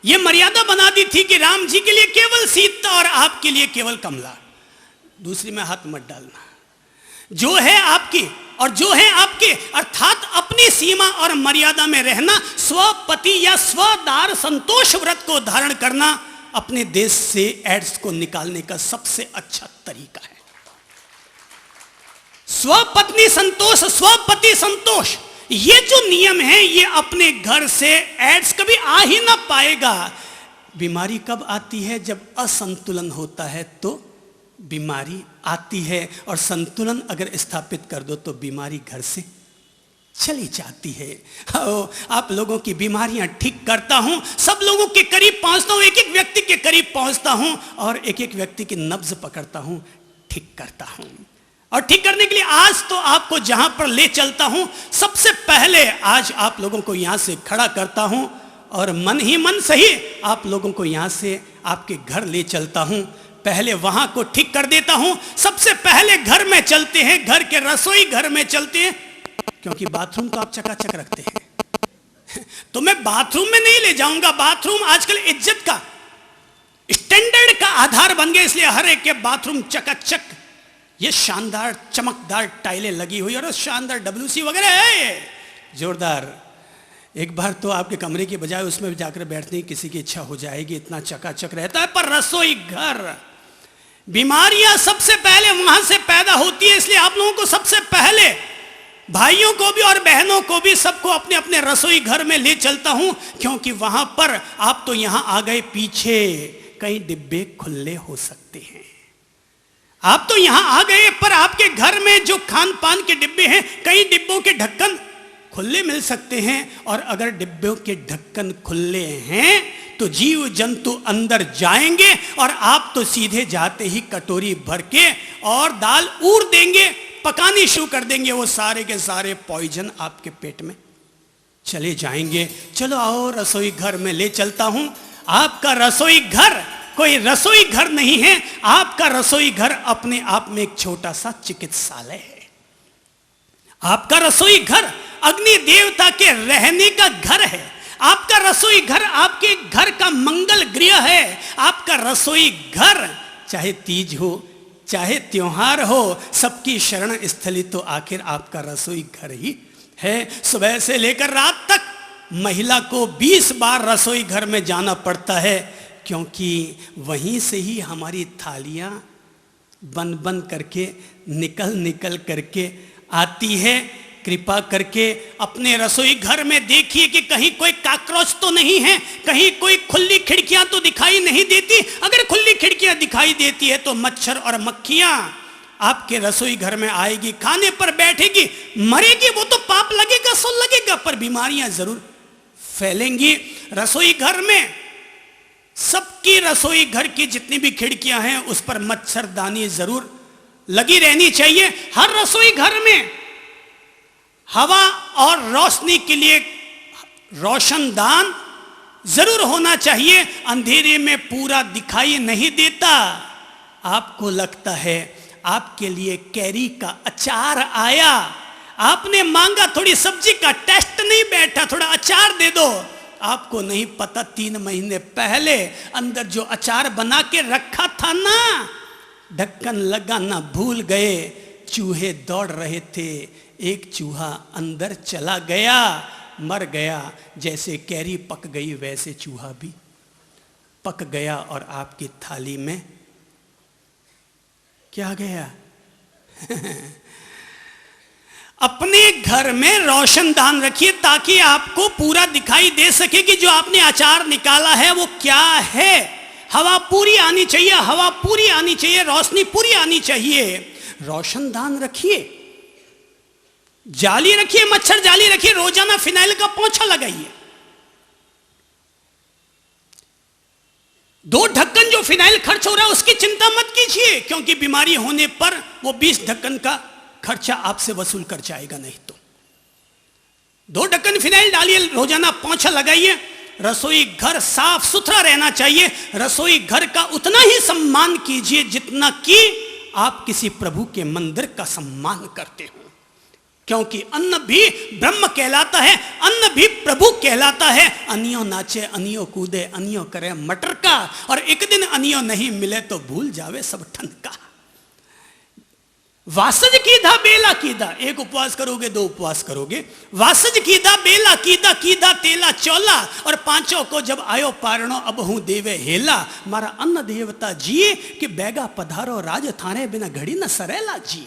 यह मर्यादा बना दी थी कि राम जी के लिए केवल सीता और आपके लिए केवल कमला, दूसरी में हाथ मत डालना। जो है आपकी और जो है आपके, अर्थात अपनी सीमा और मर्यादा में रहना, स्वपति या स्वदार संतोष व्रत को धारण करना अपने देश से एड्स को निकालने का सबसे अच्छा तरीका है। स्वपत्नी संतोष, स्वपति संतोष, ये जो नियम है ये अपने घर से एड्स कभी आ ही ना पाएगा। बीमारी कब आती है? जब असंतुलन होता है तो बीमारी आती है, और संतुलन अगर स्थापित कर दो तो बीमारी घर से चली जाती है। आप लोगों की बीमारियां ठीक करता हूं, सब लोगों के करीब पहुंचता हूं, एक एक व्यक्ति के करीब पहुंचता हूं, और एक एक व्यक्ति की नब्ज पकड़ता हूं, ठीक करता हूं। और ठीक करने के लिए आज तो आपको जहां पर ले चलता हूं, सबसे पहले आज आप लोगों को यहां से खड़ा करता हूं, और मन ही मन सही आप लोगों को यहां से आपके घर ले चलता हूं। पहले वहां को ठीक कर देता हूं, सबसे पहले घर में चलते हैं, घर के रसोई घर में चलते हैं, क्योंकि बाथरूम तो आप चकाचक रखते हैं। तो मैं बाथरूम में नहीं ले जाऊंगा, बाथरूम आजकल इज्जत का, स्टैंडर्ड का आधार बन गया, इसलिए हर एक के बाथरूम चकाचक, ये शानदार चमकदार टाइलें लगी हुई, और शानदार WC वगैरह है जोरदार। एक बार तो आपके कमरे के बजाय उसमें जाकर बैठने की किसी की इच्छा हो जाएगी, इतना चकाचक रहता है। पर रसोई घर, बीमारियां सबसे पहले वहां से पैदा होती है, इसलिए आप लोगों को सबसे पहले, भाइयों को भी और बहनों को भी, सबको अपने अपने रसोई घर में ले चलता हूं, क्योंकि वहां पर आप तो यहां आ गए, पीछे कई डिब्बे खुले हो सकते हैं। आप तो यहां आ गए, पर आपके घर में जो खान पान के डिब्बे हैं, कई डिब्बों के ढक्कन खुले मिल सकते हैं, और अगर डिब्बों के ढक्कन खुले हैं तो जीव जंतु अंदर जाएंगे और आप तो सीधे जाते ही कटोरी भर के और दाल ऊर देंगे, पकानी शुरू कर देंगे, वो सारे के सारे पॉइजन आपके पेट में चले जाएंगे। चलो आओ रसोई घर में ले चलता हूं। आपका रसोई घर कोई रसोई घर नहीं है, आपका रसोई घर अपने आप में एक छोटा सा चिकित्सालय है। आपका रसोई घर अग्नि देवता के रहने का घर है। आपका रसोई घर आपके घर का मंगल गृह है। आपका रसोई घर चाहे तीज हो चाहे त्योहार हो, सबकी शरण स्थली तो आखिर आपका रसोई घर ही है। सुबह से लेकर रात तक महिला को 20 बार रसोई घर में जाना पड़ता है, क्योंकि वहीं से ही हमारी थालियां बन बन करके निकल निकल करके आती है। कृपा करके अपने रसोई घर में देखिए कि कहीं कोई काकरोच तो नहीं है, कहीं कोई खुली खिड़कियां तो दिखाई नहीं देती। अगर खुली खिड़कियां दिखाई देती है तो मच्छर और मक्खियां आपके रसोई घर में आएगी, खाने पर बैठेगी, मरेगी, वो तो पाप लगेगा सो लगेगा, पर बीमारियां जरूर फैलेंगी। रसोई घर में सबकी रसोई घर की जितनी भी खिड़कियां हैं उस पर मच्छरदानी जरूर लगी रहनी चाहिए। हर रसोई घर में हवा और रोशनी के लिए रोशनदान जरूर होना चाहिए। अंधेरे में पूरा दिखाई नहीं देता। आपको लगता है आपके लिए कैरी का अचार आया, आपने मांगा, थोड़ी सब्जी का टेस्ट नहीं बैठा, थोड़ा अचार दे दो। आपको नहीं पता 3 महीने पहले अंदर जो अचार बना के रखा था ना, ढक्कन लगाना भूल गए, चूहे दौड़ रहे थे, एक चूहा अंदर चला गया, मर गया। जैसे कैरी पक गई वैसे चूहा भी पक गया, और आपकी थाली में क्या गया? अपने घर में रोशनदान रखिए ताकि आपको पूरा दिखाई दे सके कि जो आपने अचार निकाला है वो क्या है। हवा पूरी आनी चाहिए, हवा पूरी आनी चाहिए, रोशनी पूरी आनी चाहिए। रोशनदान रखिए, जाली रखिए, मच्छर जाली रखिए, रोजाना फिनाइल का पोंछा लगाइए। 2 ढक्कन जो फिनाइल खर्च हो रहा है उसकी चिंता मत कीजिए, क्योंकि बीमारी होने पर वो 20 ढक्कन का खर्चा आपसे वसूल कर जाएगा। नहीं तो 2 ढक्कन फिनाइल डालिए, रोजाना पोंछा लगाइए। रसोई घर साफ सुथरा रहना चाहिए। रसोई घर का उतना ही सम्मान कीजिए जितना कि आप किसी प्रभु के मंदिर का सम्मान करते हो, क्योंकि अन्न भी ब्रह्म कहलाता है, अन्न भी प्रभु कहलाता है। अनियो नाचे, अनियो कूदे, अनियो करे मटर का, और एक दिन अनियो नहीं मिले तो भूल जावे सब ठनका। वासज कीधा बेला कीधा, 1 उपवास करोगे 2 उपवास करोगे। वासज कीधा बेला कीधा, कीधा तेला चौला, और 5 को जब आयो पारणो अब हूं देवे हेला। मारा अन्न देवता जिए कि बैगा पधारो राज थाने, बिना घड़ी न सरेला जी।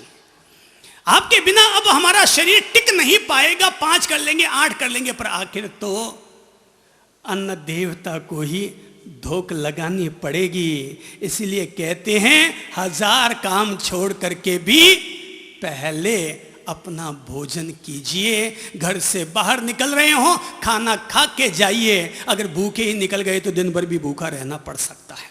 आपके बिना अब हमारा शरीर टिक नहीं पाएगा। 5 कर लेंगे, 8 कर लेंगे, पर आखिर तो अन्न देवता को ही धोख लगानी पड़ेगी। इसलिए कहते हैं 1000 काम छोड़ करके भी पहले अपना भोजन कीजिए। घर से बाहर निकल रहे हो, खाना खा के जाइए। अगर भूखे ही निकल गए तो दिन भर भी भूखा रहना पड़ सकता है।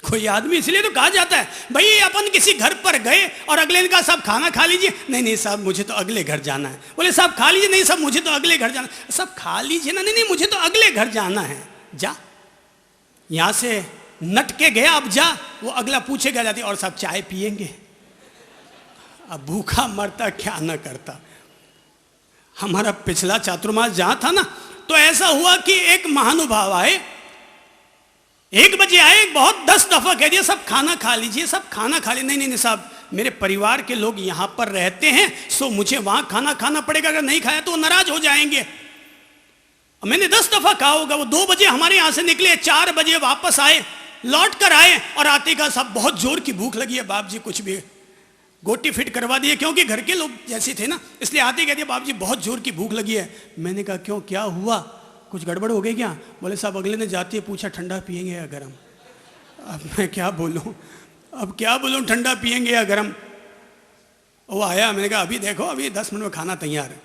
कोई आदमी, इसलिए तो कहा जाता है भाई अपन किसी घर पर गए और अगले दिन कहा साहब खाना खा लीजिए, नहीं नहीं साहब मुझे तो अगले घर जाना है। बोले साहब खा लीजिए, नहीं साहब मुझे तो अगले घर जाना है। साहब खा लीजिए ना, नहीं नहीं मुझे तो अगले घर जाना है। जा, यहां से नट के गया, अब जा। वो अगला पूछेगा जाती, और साहब चाय पिएंगे? अब भूखा मरता क्या न करता। हमारा पिछला चातुर्मास जहां था ना, तो ऐसा हुआ कि एक महानुभाव आए, 1 बजे आए, बहुत 10 दफा कह दिया सब खाना खा लीजिए, सब खाना खा लीजिए। नहीं नहीं साहब, मेरे परिवार के लोग यहां पर रहते हैं, सो मुझे वहां खाना खाना पड़ेगा। अगर नहीं खाया तो वो नाराज हो जाएंगे। मैंने 10 दफा कहा होगा। वो 2 बजे हमारे यहां से निकले, 4 बजे वापस आए, लौट कर आए, और आते का साहब बहुत जोर की भूख लगी है बाप जी, कुछ भी गोटी फिट करवा दिए, क्योंकि घर के लोग जैसे थे ना, इसलिए आते कहते बाप जी बहुत जोर की भूख लगी है। मैंने कहा क्यों, क्या हुआ, कुछ गड़बड़ हो गई क्या? बोले साहब अगले ने जाते पूछा ठंडा पिएंगे या गर्म। अब मैं क्या बोलूं, अब क्या बोलूं, ठंडा पिएंगे या गर्म। वो आया, मैंने कहा अभी देखो, अभी 10 मिनट में खाना तैयार है।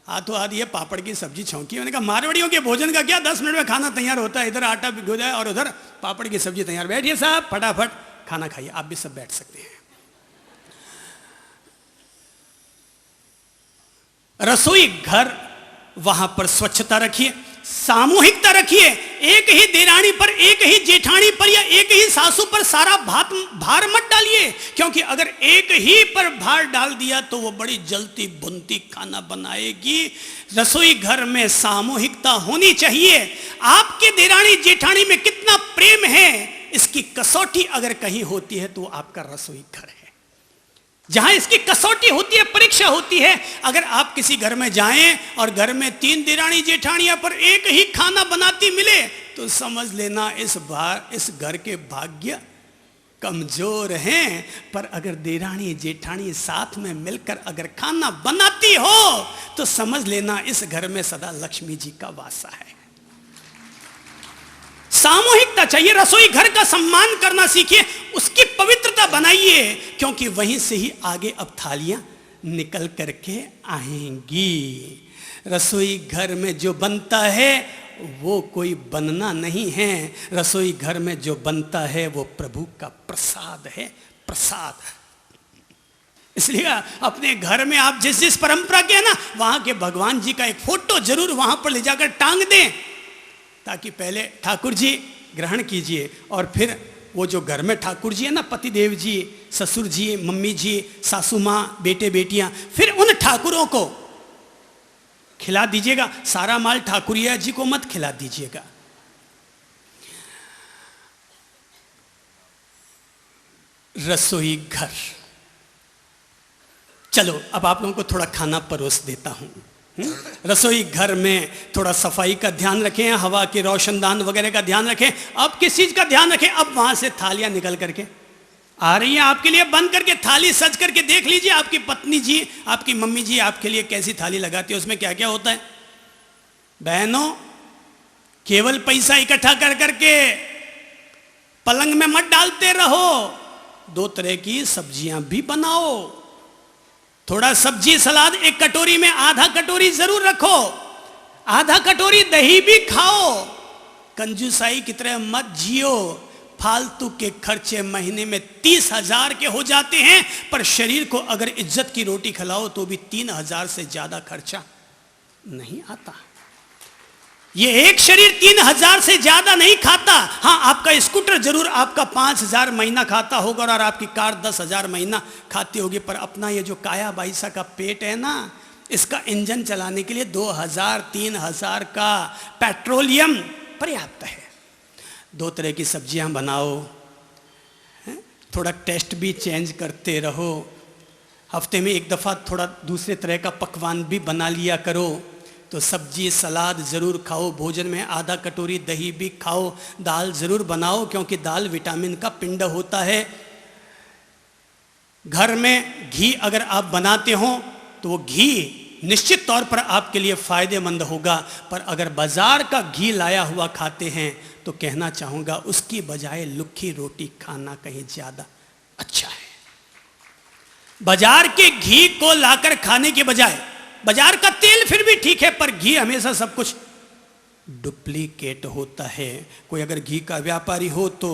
हाथों हाथ ये पापड़ की सब्जी छौंकी। मैंने कहा मारवाड़ियों के भोजन का क्या, 10 मिनट में खाना तैयार होता है, इधर आटा भिगो जाए और उधर पापड़ की सब्जी तैयार। बैठिए साहब, फटाफट खाना खाइए। आप भी सब बैठ सकते हैं। रसोई घर, वहां पर स्वच्छता रखिए, सामूहिकता रखिए। एक ही देरानी पर, एक ही जेठानी पर या एक ही सासू पर सारा भार मत डालिए, क्योंकि अगर एक ही पर भार डाल दिया तो वो बड़ी जलती बुनती खाना बनाएगी। रसोई घर में सामूहिकता होनी चाहिए। आपके देरानी जेठानी में कितना प्रेम है, इसकी कसौटी अगर कहीं होती है तो वो आपका रसोई घर है। जहां इसकी कसौटी होती है, परीक्षा होती है। अगर आप किसी घर में जाएं और घर में 3 देरानी जेठानियां पर एक ही खाना बनाती मिले तो समझ लेना इस घर के भाग्य कमजोर हैं। पर अगर देरानी जेठानी साथ में मिलकर अगर खाना बनाती हो तो समझ लेना इस घर में सदा लक्ष्मी जी का वासा है। सामूहिकता चाहिए। रसोई घर का सम्मान करना सीखिए, उसकी पवित्रता बनाइए, क्योंकि वहीं से ही आगे अब थालियां निकल करके आएंगी। रसोई घर में जो बनता है वो कोई बनना नहीं है। रसोई घर में जो बनता है वो प्रभु का प्रसाद है, प्रसाद। इसलिए अपने घर में आप जिस जिस परंपरा के है ना, वहां के भगवान जी का एक फोटो जरूर वहां पर ले जाकर टांग दें, ताकि पहले ठाकुर जी ग्रहण कीजिए और फिर वो जो घर में ठाकुर जी है ना, पतिदेव जी, ससुर जी, मम्मी जी, सासू माँ, बेटे बेटियां, फिर उन ठाकुरों को खिला दीजिएगा। सारा माल ठाकुरिया जी को मत खिला दीजिएगा। रसोई घर। चलो अब आप लोगों को थोड़ा खाना परोस देता हूं। रसोई घर में थोड़ा सफाई का ध्यान रखें, हवा के रोशनदान वगैरह का ध्यान रखें। अब किस चीज का ध्यान रखें, अब वहां से थालियां निकल करके आ रही हैं आपके लिए, बंद करके थाली सज करके देख लीजिए आपकी पत्नी जी, आपकी मम्मी जी आपके लिए कैसी थाली लगाती है, उसमें क्या क्या होता है। बहनों, केवल पैसा इकट्ठा कर करके पलंग में मत डालते रहो, 2 तरह की सब्जियां भी बनाओ। थोड़ा सब्जी सलाद एक कटोरी में आधा कटोरी जरूर रखो, आधा कटोरी दही भी खाओ। कंजूसाई की तरह मत जियो। फालतू के खर्चे महीने में 30,000 के हो जाते हैं, पर शरीर को अगर इज्जत की रोटी खिलाओ तो भी 3,000 से ज्यादा खर्चा नहीं आता। ये एक शरीर 3,000 से ज्यादा नहीं खाता। हाँ, आपका स्कूटर जरूर आपका 5,000 महीना खाता होगा और आपकी कार 10,000 महीना खाती होगी, पर अपना ये जो काया बाईसा का पेट है ना, इसका इंजन चलाने के लिए 2,000-3,000 का पेट्रोलियम पर्याप्त है। 2 तरह की सब्जियां बनाओ, थोड़ा टेस्ट भी चेंज करते रहो। हफ्ते में एक दफ़ा थोड़ा दूसरे तरह का पकवान भी बना लिया करो। तो सब्जी सलाद ज़रूर खाओ, भोजन में आधा कटोरी दही भी खाओ, दाल ज़रूर बनाओ, क्योंकि दाल विटामिन का पिंड होता है। घर में घी अगर आप बनाते हो तो वो घी निश्चित तौर पर आपके लिए फ़ायदेमंद होगा, पर अगर बाज़ार का घी लाया हुआ खाते हैं तो कहना चाहूँगा उसकी बजाय लुक्खी रोटी खाना कहीं ज़्यादा अच्छा है। बाज़ार के घी को लाकर खाने के बजाय, बाजार का तेल फिर भी ठीक है, पर घी हमेशा सब कुछ डुप्लीकेट होता है। कोई अगर घी का व्यापारी हो तो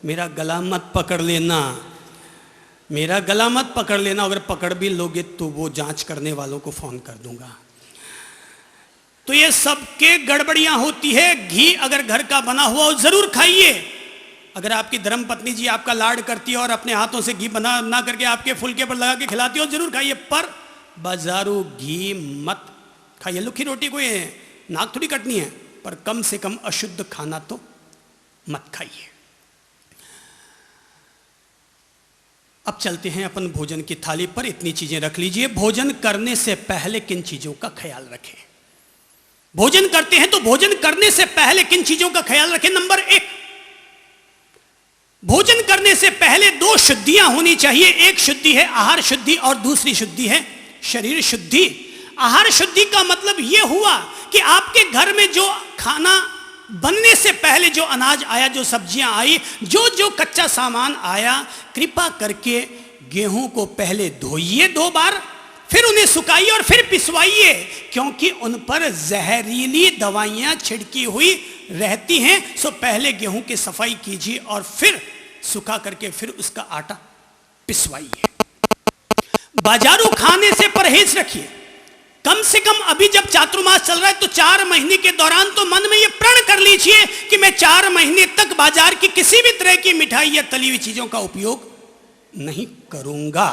मेरा गला मत पकड़ लेना, मेरा गला मत पकड़ लेना। अगर पकड़ भी लोगे तो वो जांच करने वालों को फोन कर दूंगा। तो ये सबके गड़बड़ियां होती है। घी अगर घर का बना हुआ हो जरूर खाइए। अगर आपकी धर्म पत्नी जी आपका लाड करती है और अपने हाथों से घी बना करके आपके फुलके पर लगा के खिलाती हो, जरूर खाइए, पर बाजारू घी मत खाइए। लुखी रोटी को ये नाक थोड़ी कटनी है, पर कम से कम अशुद्ध खाना तो मत खाइए। अब चलते हैं अपन भोजन की थाली पर। इतनी चीजें रख लीजिए। भोजन करने से पहले किन चीजों का ख्याल रखें। भोजन करते हैं तो भोजन करने से पहले किन चीजों का ख्याल रखें। नंबर 1, भोजन करने से पहले 2 शुद्धियां होनी चाहिए। एक शुद्धि है आहार शुद्धि और दूसरी शुद्धि है शरीर शुद्धि। आहार शुद्धि का मतलब यह हुआ कि आपके घर में जो खाना बनने से पहले जो अनाज आया, जो सब्जियां आई, जो कच्चा सामान आया, कृपा करके गेहूं को पहले धोइए 2 बार, फिर उन्हें सुखाइए और फिर पिसवाइए, क्योंकि उन पर जहरीली दवाइयां छिड़की हुई रहती हैं। सो पहले गेहूं की सफाई कीजिए और फिर सुखा करके फिर उसका आटा पिसवाइए। बाजारू खाने से परहेज रखिए। कम से कम अभी जब चातुर्मास चल रहा है तो 4 महीने के दौरान तो मन में यह प्रण कर लीजिए कि मैं 4 महीने तक बाजार की किसी भी तरह की मिठाई या तली हुई चीजों का उपयोग नहीं करूंगा।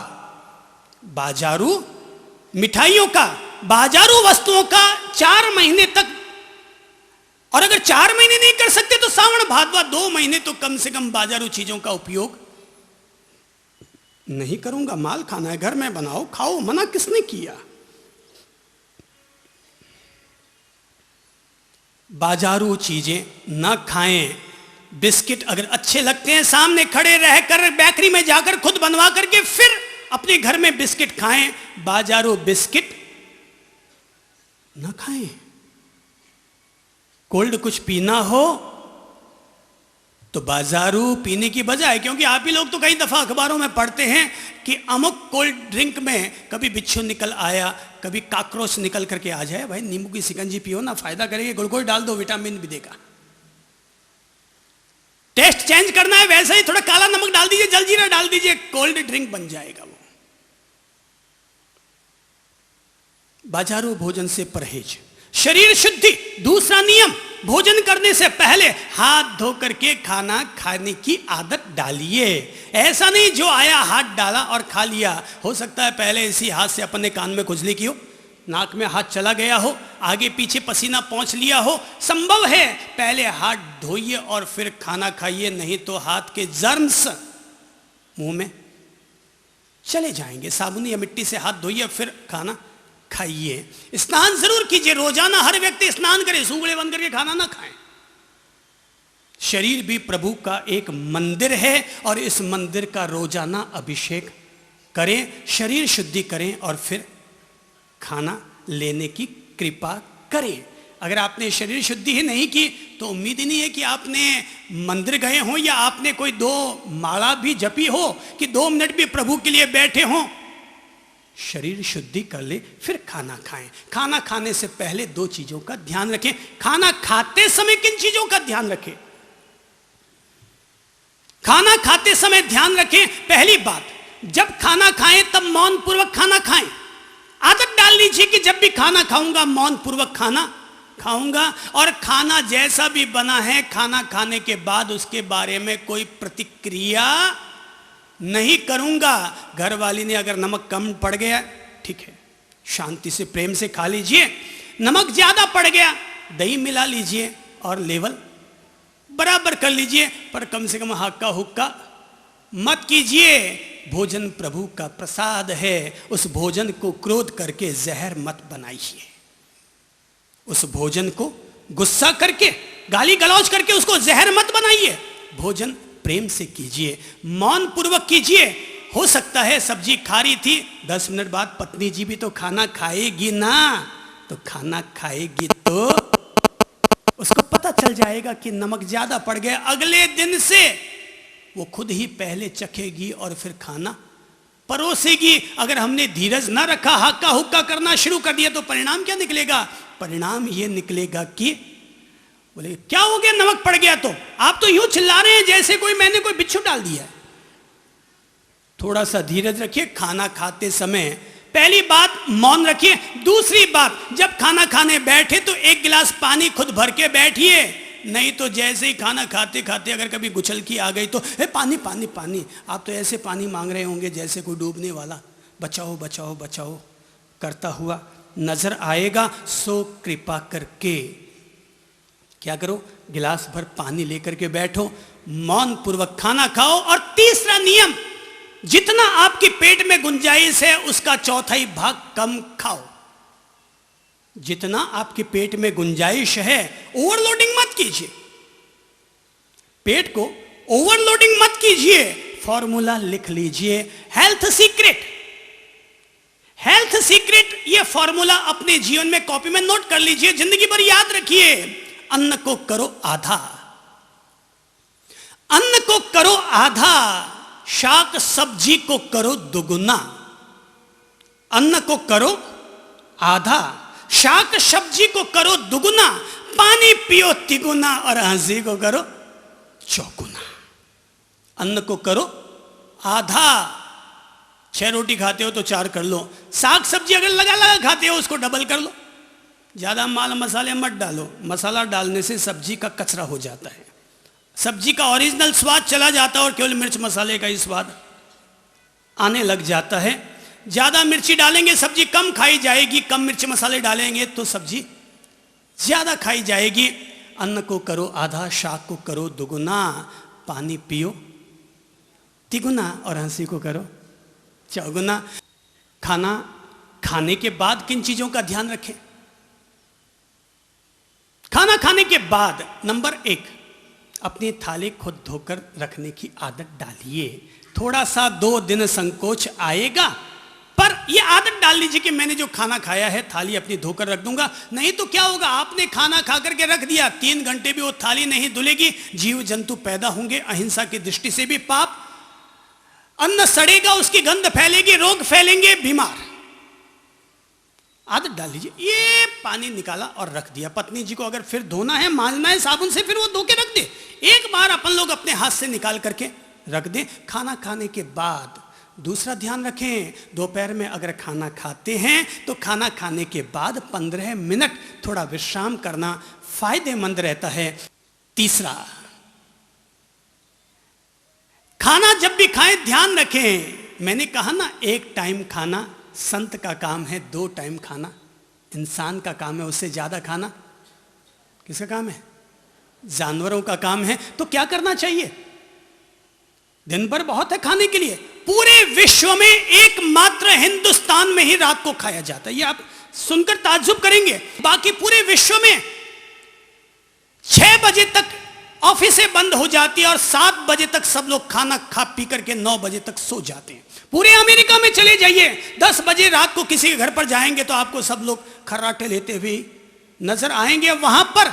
बाजारू मिठाइयों का, बाजारू वस्तुओं का 4 महीने तक, और अगर 4 महीने नहीं कर सकते तो सावन भादवा 2 महीने तो कम से कम बाजारू चीजों का उपयोग नहीं करूंगा। माल खाना है, घर में बनाओ खाओ, मना किसने किया। बाजारू चीजें ना खाएं। बिस्किट अगर अच्छे लगते हैं, सामने खड़े रहकर बेकरी में जाकर खुद बनवा करके फिर अपने घर में बिस्किट खाएं। बाजारू बिस्किट ना खाएं। कोल्ड कुछ पीना हो तो बाजारू पीने की बजाय, क्योंकि आप ही लोग तो कई दफा अखबारों में पढ़ते हैं कि अमुक कोल्ड ड्रिंक में कभी बिच्छू निकल आया, कभी काकरोच निकल करके आ जाए। भाई नींबू की शिकंजी पियो ना, फायदा करेगी, गुलगोल डाल दो, विटामिन भी देगा। टेस्ट चेंज करना है, वैसे ही थोड़ा काला नमक डाल दीजिए, जलजीरा डाल दीजिए, कोल्ड ड्रिंक बन जाएगा वो। बाजारू भोजन से परहेज। शरीर शुद्धि, दूसरा नियम, भोजन करने से पहले हाथ धो करके खाना खाने की आदत डालिए। ऐसा नहीं जो आया हाथ डाला और खा लिया। हो सकता है पहले इसी हाथ से अपने कान में खुजली की हो, नाक में हाथ चला गया हो, आगे पीछे पसीना पहुंच लिया हो। संभव है पहले हाथ धोइए और फिर खाना खाइए, नहीं तो हाथ के जर्म्स मुंह में चले जाएंगे। साबुन या मिट्टी से हाथ धोइए फिर खाना खाइए। स्नान जरूर कीजिए, रोजाना हर व्यक्ति स्नान करे, सूंगड़े बंद करके खाना ना खाएं। शरीर भी प्रभु का एक मंदिर है और इस मंदिर का रोजाना अभिषेक करें, शरीर शुद्धि करें और फिर खाना लेने की कृपा करें। अगर आपने शरीर शुद्धि ही नहीं की तो उम्मीद ही नहीं है कि आपने मंदिर गए हों या आपने कोई 2 माला भी जपी हो कि 2 मिनट भी प्रभु के लिए बैठे हों। शरीर शुद्धि कर ले फिर खाना खाएं। खाना खाने से पहले 2 चीजों का ध्यान रखें। खाना खाते समय किन चीजों का ध्यान रखें? खाना खाते समय ध्यान रखें, पहली बात, जब खाना खाएं तब मौन पूर्वक खाना खाएं। आदत डाल लीजिए कि जब भी खाना खाऊंगा मौन पूर्वक खाना खाऊंगा, और खाना जैसा भी बना है खाना खाने के बाद उसके बारे में कोई प्रतिक्रिया नहीं करूंगा। घर वाली ने अगर नमक कम पड़ गया, ठीक है, शांति से प्रेम से खा लीजिए। नमक ज्यादा पड़ गया, दही मिला लीजिए और लेवल बराबर कर लीजिए, पर कम से कम हक्का हुक्का मत कीजिए। भोजन प्रभु का प्रसाद है, उस भोजन को क्रोध करके जहर मत बनाइए। उस भोजन को गुस्सा करके, गाली गलौज करके उसको जहर मत बनाइए। भोजन प्रेम से कीजिए, मौन पूर्वक कीजिए। हो सकता है सब्जी खारी थी, 10 मिनट बाद पत्नी जी भी तो खाना खाएगी ना, तो खाना खाएगी तो उसको पता चल जाएगा कि नमक ज्यादा पड़ गया। अगले दिन से वो खुद ही पहले चखेगी और फिर खाना परोसेगी। अगर हमने धीरज ना रखा, हक्का हुक्का करना शुरू कर दिया, तो परिणाम क्या निकलेगा? परिणाम ये निकलेगा कि बोले क्या हो गया, नमक पड़ गया तो आप तो यूं चिल्ला रहे हैं जैसे मैंने कोई बिच्छू डाल दिया है। थोड़ा सा धीरज रखिए खाना खाते समय। पहली बात मौन रखिए। दूसरी बात, जब खाना खाने बैठे तो 1 गिलास पानी खुद भर के बैठिए, नहीं तो जैसे ही खाना खाते खाते अगर कभी गुचलकी आ गई तो पानी पानी पानी, आप तो ऐसे पानी मांग रहे होंगे जैसे कोई डूबने वाला, बचाओ बचाओ बचाओ करता हुआ नजर आएगा। सो कृपा करके क्या करो, गिलास भर पानी लेकर के बैठो, मौन पूर्वक खाना खाओ। और तीसरा नियम, जितना आपके पेट में गुंजाइश है उसका 1/4 भाग कम खाओ। जितना आपके पेट में गुंजाइश है, ओवरलोडिंग मत कीजिए, पेट को ओवरलोडिंग मत कीजिए। फॉर्मूला लिख लीजिए, हेल्थ सीक्रेट। हेल्थ सीक्रेट, ये फॉर्मूला अपने जीवन में कॉपी में नोट कर लीजिए, जिंदगी भर याद रखिए। अन्न को करो आधा, अन्न को करो आधा, शाक सब्जी को करो दुगुना। अन्न को करो आधा, शाक सब्जी को करो दुगुना, पानी पियो तिगुना और हंसी को करो चौगुना। अन्न को करो आधा, 6 रोटी खाते हो तो 4 कर लो, साग सब्जी अगर लगा लगा खाते हो उसको डबल कर लो। ज़्यादा माल मसाले मत डालो, मसाला डालने से सब्जी का कचरा हो जाता है, सब्जी का ओरिजिनल स्वाद चला जाता है और केवल मिर्च मसाले का ही स्वाद आने लग जाता है। ज़्यादा मिर्ची डालेंगे सब्जी कम खाई जाएगी, कम मिर्च मसाले डालेंगे तो सब्जी ज़्यादा खाई जाएगी। अन्न को करो आधा, शाक को करो दुगुना, पानी पियो तिगुना और हंसी को करो चौगुना। खाना खाने के बाद किन चीज़ों का ध्यान रखें? खाना खाने के बाद नंबर 1, अपनी थाली खुद धोकर रखने की आदत डालिए। थोड़ा सा 2 दिन संकोच आएगा, पर यह आदत डाल लीजिए कि मैंने जो खाना खाया है थाली अपनी धोकर रख दूंगा। नहीं तो क्या होगा, आपने खाना खा करके रख दिया, 3 घंटे भी वो थाली नहीं धुलेगी, जीव जंतु पैदा होंगे, अहिंसा की दृष्टि से भी पाप, अन्न सड़ेगा, उसकी गंध फैलेगी, रोग फैलेंगे, बीमार। आदत डाल लीजिए। ये पानी निकाला और रख दिया, पत्नी जी को अगर फिर धोना है, मांजना है साबुन से, फिर वो धो के रख दे। एक बार अपन लोग अपने हाथ से निकाल करके रख दें। खाना खाने के बाद दूसरा ध्यान रखें, दोपहर में अगर खाना खाते हैं तो खाना खाने के बाद 15 मिनट थोड़ा विश्राम करना फायदेमंद रहता है। तीसरा, खाना जब भी खाएं ध्यान रखें, मैंने कहा ना 1 टाइम खाना संत का काम है, 2 टाइम खाना इंसान का काम है, उससे ज्यादा खाना किसका काम है? जानवरों का काम है। तो क्या करना चाहिए? दिन भर बहुत है खाने के लिए, पूरे विश्व में एकमात्र हिंदुस्तान में ही रात को खाया जाता है। ये आप सुनकर ताज्जुब करेंगे, बाकी पूरे विश्व में 6 बजे तक ऑफिसें बंद हो जाती है और 7 बजे तक सब लोग खाना खा पी करके 9 बजे तक सो जाते हैं। पूरे अमेरिका में चले जाइए, 10 बजे रात को किसी के घर पर जाएंगे तो आपको सब लोग खर्राटे लेते हुए नजर आएंगे। वहां पर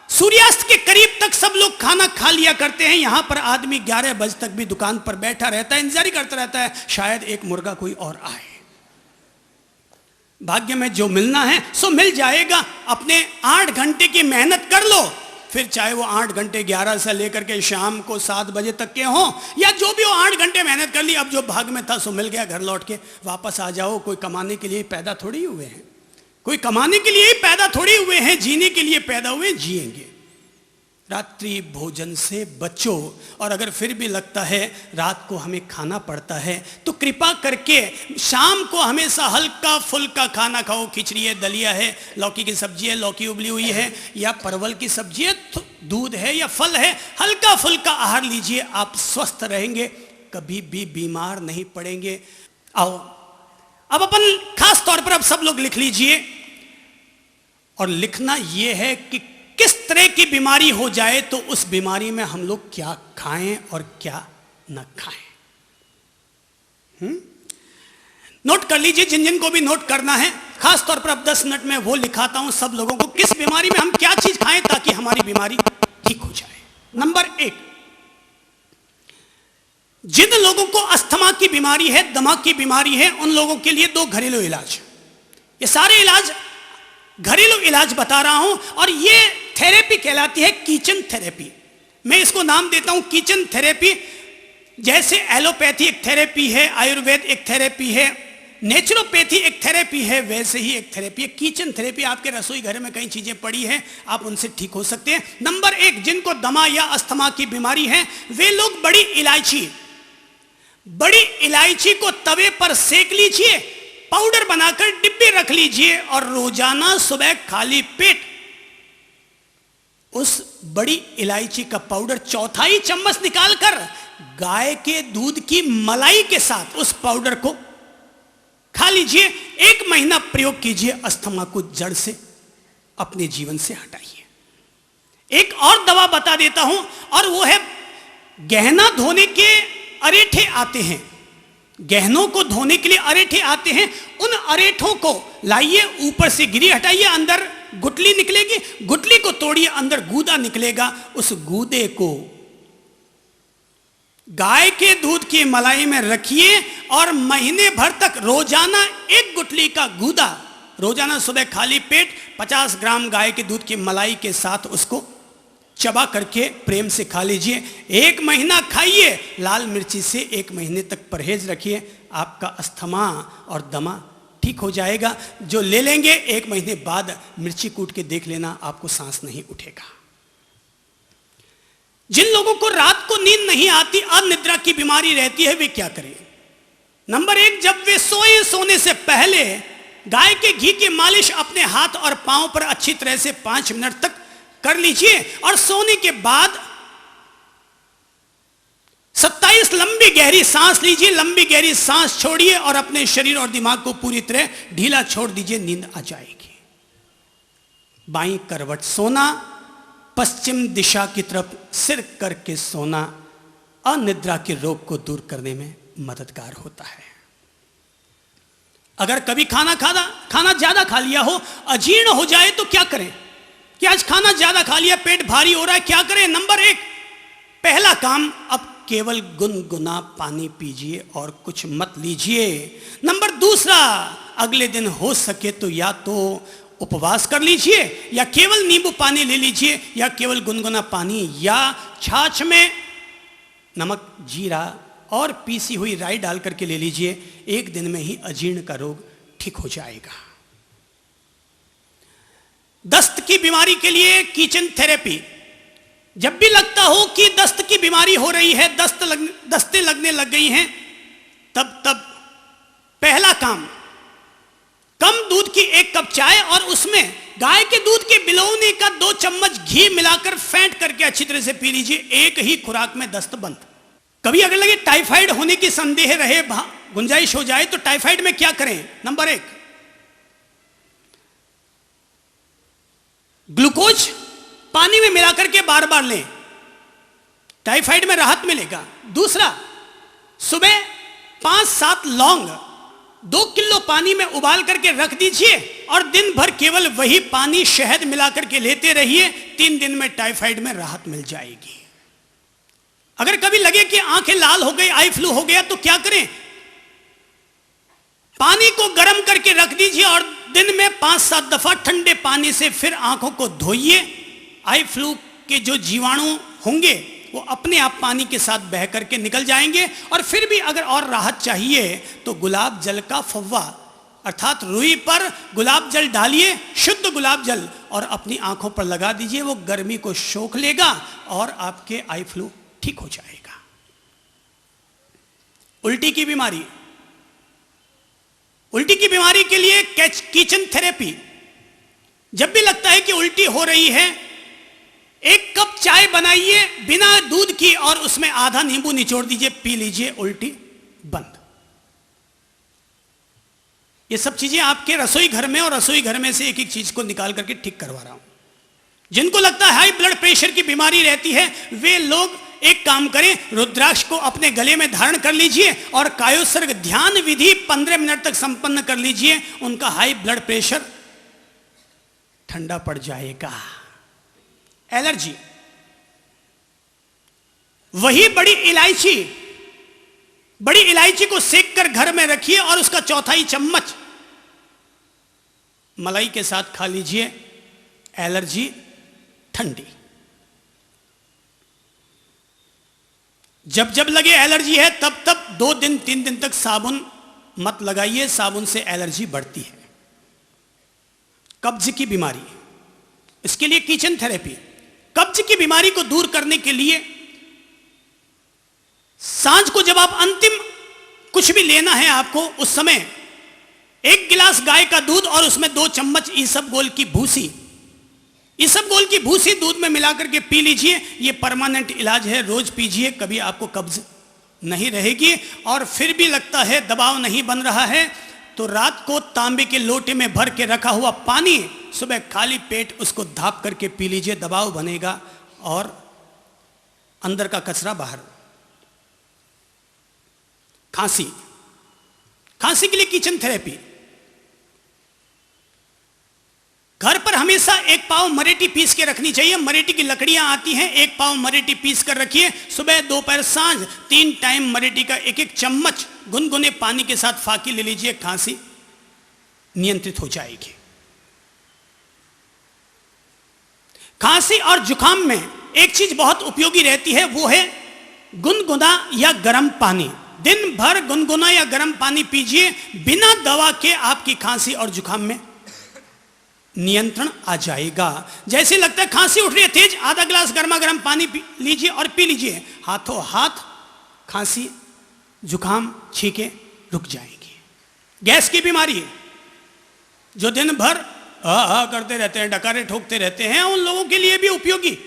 सूर्यास्त के करीब तक सब लोग खाना खा लिया करते हैं। यहां पर आदमी 11 बजे तक भी दुकान पर बैठा रहता है, इंतजार करता रहता है शायद एक मुर्गा कोई और आए। भाग्य में जो मिलना है सो मिल जाएगा। अपने 8 घंटे की मेहनत कर लो, फिर चाहे वो 8 घंटे 11 से लेकर के शाम को 7 बजे तक के हों, या जो भी हो 8 घंटे मेहनत कर ली, अब जो भाग में था सो मिल गया, घर लौट के वापस आ जाओ। कोई कमाने के लिए पैदा थोड़ी हुए हैं, कोई कमाने के लिए ही पैदा थोड़ी हुए हैं, जीने के लिए पैदा हुए, जिएंगे। रात्रि भोजन से बचो। और अगर फिर भी लगता है रात को हमें खाना पड़ता है तो कृपा करके शाम को हमेशा हल्का फुल्का खाना खाओ। खिचड़ी है, दलिया है, लौकी की सब्जी है, लौकी उबली हुई है, या परवल की सब्जी है, दूध है या फल है, हल्का फुल्का आहार लीजिए, आप स्वस्थ रहेंगे, कभी भी बीमार नहीं पड़ेंगे। आओ अब अपन खास तौर पर अब सब लोग लिख लीजिए, और लिखना यह है कि किस तरह की बीमारी हो जाए तो उस बीमारी में हम लोग क्या खाएं और क्या न खाएं। नोट कर लीजिए, जिन जिन को भी नोट करना है। खास तौर पर अब 10 मिनट में वो लिखाता हूं सब लोगों को, किस बीमारी में हम क्या चीज खाएं ताकि हमारी बीमारी ठीक हो जाए। नंबर 1, जिन लोगों को अस्थमा की बीमारी है, दमा की बीमारी है, उन लोगों के लिए 2 घरेलू इलाज। ये सारे इलाज घरेलू इलाज बता रहा हूं, और ये थेरेपी कहलाती है किचन थेरेपी। मैं इसको नाम देता हूं किचन थेरेपी। जैसे एलोपैथी एक थेरेपी है, आयुर्वेद एक थेरेपी है, नेचुरोपैथी एक थेरेपी है, वैसे ही एक थेरेपी है किचन थेरेपी। आपके रसोई घर में कई चीजें पड़ी हैं, आप उनसे ठीक हो सकते हैं। नंबर 1, जिनको दमा या अस्थमा की बीमारी है, वे लोग बड़ी इलायची को तवे पर सेक लीजिए, पाउडर बनाकर डिब्बे रख लीजिए, और रोजाना सुबह खाली पेट उस बड़ी इलायची का पाउडर 1/4 चम्मच निकालकर गाय के दूध की मलाई के साथ उस पाउडर को खा लीजिए। 1 महीना प्रयोग कीजिए, अस्थमा को जड़ से अपने जीवन से हटाइए। एक और दवा बता देता हूं, और वो है गहना धोने के अरेठे आते हैं, गहनों को धोने के लिए अरेठे आते हैं। उन अरेठों को लाइए, ऊपर से गिरी हटाइए, अंदर गुठली निकलेगी, गुठली को तोड़िए, अंदर गूदा निकलेगा। उस गूदे को गाय के दूध की मलाई में रखिए और महीने भर तक रोजाना एक गुठली का गूदा, रोजाना सुबह खाली पेट 50 ग्राम गाय के दूध की मलाई के साथ उसको चबा करके प्रेम से खा लीजिए। 1 महीना खाइए। लाल मिर्ची से 1 महीने तक परहेज रखिए। आपका अस्थमा और दमा ठीक हो जाएगा। जो ले लेंगे 1 महीने बाद मिर्ची कूट के देख लेना, आपको सांस नहीं उठेगा। जिन लोगों को रात को नींद नहीं आती, अनिद्रा की बीमारी रहती है, वे क्या करें? नंबर 1, जब वे सोने से पहले गाय के घी की मालिश अपने हाथ और पांव पर अच्छी तरह से 5 मिनट तक कर लीजिए और सोने के बाद 27 लंबी गहरी सांस लीजिए। लंबी गहरी सांस छोड़िए और अपने शरीर और दिमाग को पूरी तरह ढीला छोड़ दीजिए, नींद आ जाएगी। बाईं करवट सोना, पश्चिम दिशा की तरफ सिर करके सोना अनिद्रा के रोग को दूर करने में मददगार होता है। अगर कभी खाना ज्यादा खा लिया हो, अजीर्ण हो जाए तो क्या करें? कि आज खाना ज्यादा खा लिया, पेट भारी हो रहा है, क्या करें? नंबर 1, पहला काम, अब केवल गुनगुना पानी पीजिए और कुछ मत लीजिए। नंबर 2, अगले दिन हो सके तो या तो उपवास कर लीजिए या केवल नींबू पानी ले लीजिए या केवल गुनगुना पानी या छाछ में नमक, जीरा और पीसी हुई राई डाल करके ले लीजिए। 1 दिन में ही अजीर्ण का रोग ठीक हो जाएगा। दस्त की बीमारी के लिए किचन थेरेपी। जब भी लगता हो कि दस्त की बीमारी हो रही है, दस्तें लगने लग गई हैं, तब पहला काम, कम दूध की 1 कप चाय और उसमें गाय के दूध के बिलौने का 2 चम्मच घी मिलाकर फेंट करके अच्छी तरह से पी लीजिए। 1 ही खुराक में दस्त बंद। कभी अगर लगे टाइफाइड होने की संदेह रहे, गुंजाइश हो जाए, तो टाइफाइड में क्या करें? नंबर 1, ग्लूकोज पानी में मिलाकर के बार बार लें, टाइफाइड में राहत मिलेगा। दूसरा, सुबह 5-7 लौंग 2 किलो पानी में उबाल करके रख दीजिए और दिन भर केवल वही पानी शहद मिलाकर के लेते रहिए। 3 दिन में टाइफाइड में राहत मिल जाएगी। अगर कभी लगे कि आंखें लाल हो गई, आई फ्लू हो गया, तो क्या करें? पानी को गर्म करके रख दीजिए और दिन में 5-7 दफा ठंडे पानी से फिर आंखों को धोइए। आई फ्लू के जो जीवाणु होंगे वो अपने आप पानी के साथ बह करके निकल जाएंगे। और फिर भी अगर और राहत चाहिए तो गुलाब जल का फव्वा अर्थात रुई पर गुलाब जल डालिए, शुद्ध गुलाब जल, और अपनी आंखों पर लगा दीजिए। वो गर्मी को सोख लेगा और आपके आई फ्लू ठीक हो जाएगा। उल्टी की बीमारी, उल्टी की बीमारी के लिए किचन थेरेपी। जब भी लगता है कि उल्टी हो रही है, 1 कप चाय बनाइए बिना दूध की और उसमें आधा नींबू निचोड़ दीजिए, पी लीजिए, उल्टी बंद। ये सब चीजें आपके रसोई घर में, और रसोई घर में से एक एक चीज को निकाल करके ठीक करवा रहा हूं। जिनको लगता है हाई ब्लड प्रेशर की बीमारी रहती है, वे लोग एक काम करें, रुद्राक्ष को अपने गले में धारण कर लीजिए और कायोसर्ग ध्यान विधि 15 मिनट तक संपन्न कर लीजिए। उनका हाई ब्लड प्रेशर ठंडा पड़ जाएगा। एलर्जी, वही बड़ी इलायची को सेक कर घर में रखिए और उसका 1/4 चम्मच मलाई के साथ खा लीजिए। एलर्जी ठंडी। जब जब लगे एलर्जी है तब 2 दिन 3 दिन तक साबुन मत लगाइए, साबुन से एलर्जी बढ़ती है। कब्ज की बीमारी, इसके लिए किचन थेरेपी। कब्ज की बीमारी को दूर करने के लिए सांझ को जब आप अंतिम कुछ भी लेना है आपको, उस समय 1 गिलास गाय का दूध और उसमें 2 चम्मच इसबगोल की भूसी, इसबगोल की भूसी दूध में मिलाकर के पी लीजिए। यह परमानेंट इलाज है, रोज पीजिए, कभी आपको कब्ज नहीं रहेगी। और फिर भी लगता है दबाव नहीं बन रहा है, तो रात को तांबे के लोटे में भर के रखा हुआ पानी सुबह खाली पेट उसको धाप करके पी लीजिए, दबाव बनेगा और अंदर का कचरा बाहर। खांसी, खांसी के लिए किचन थेरेपी। घर पर हमेशा 1 पाव मरेठी पीस के रखनी चाहिए। मरेठी की लकड़ियां आती हैं, 1 पाव मरेठी पीस कर रखिए। सुबह, दोपहर, सांझ 3 टाइम मरेठी का 1-1 चम्मच गुनगुने पानी के साथ फाकी ले लीजिए, खांसी नियंत्रित हो जाएगी। खांसी और जुकाम में एक चीज बहुत उपयोगी रहती है, वो है गुनगुना या गर्म पानी। दिन भर गुनगुना या गर्म पानी पीजिए, बिना दवा के आपकी खांसी और जुकाम में नियंत्रण आ जाएगा। जैसे लगता है खांसी उठ रही है तेज, आधा गिलास गर्मा गर्म पानी लीजिए और पी लीजिए, हाथों हाथ खांसी, जुकाम, छींके रुक जाएगी। गैस की बीमारी है, जो दिन भर करते रहते हैं, डकारे ठोकते रहते हैं, उन लोगों के लिए भी उपयोगी।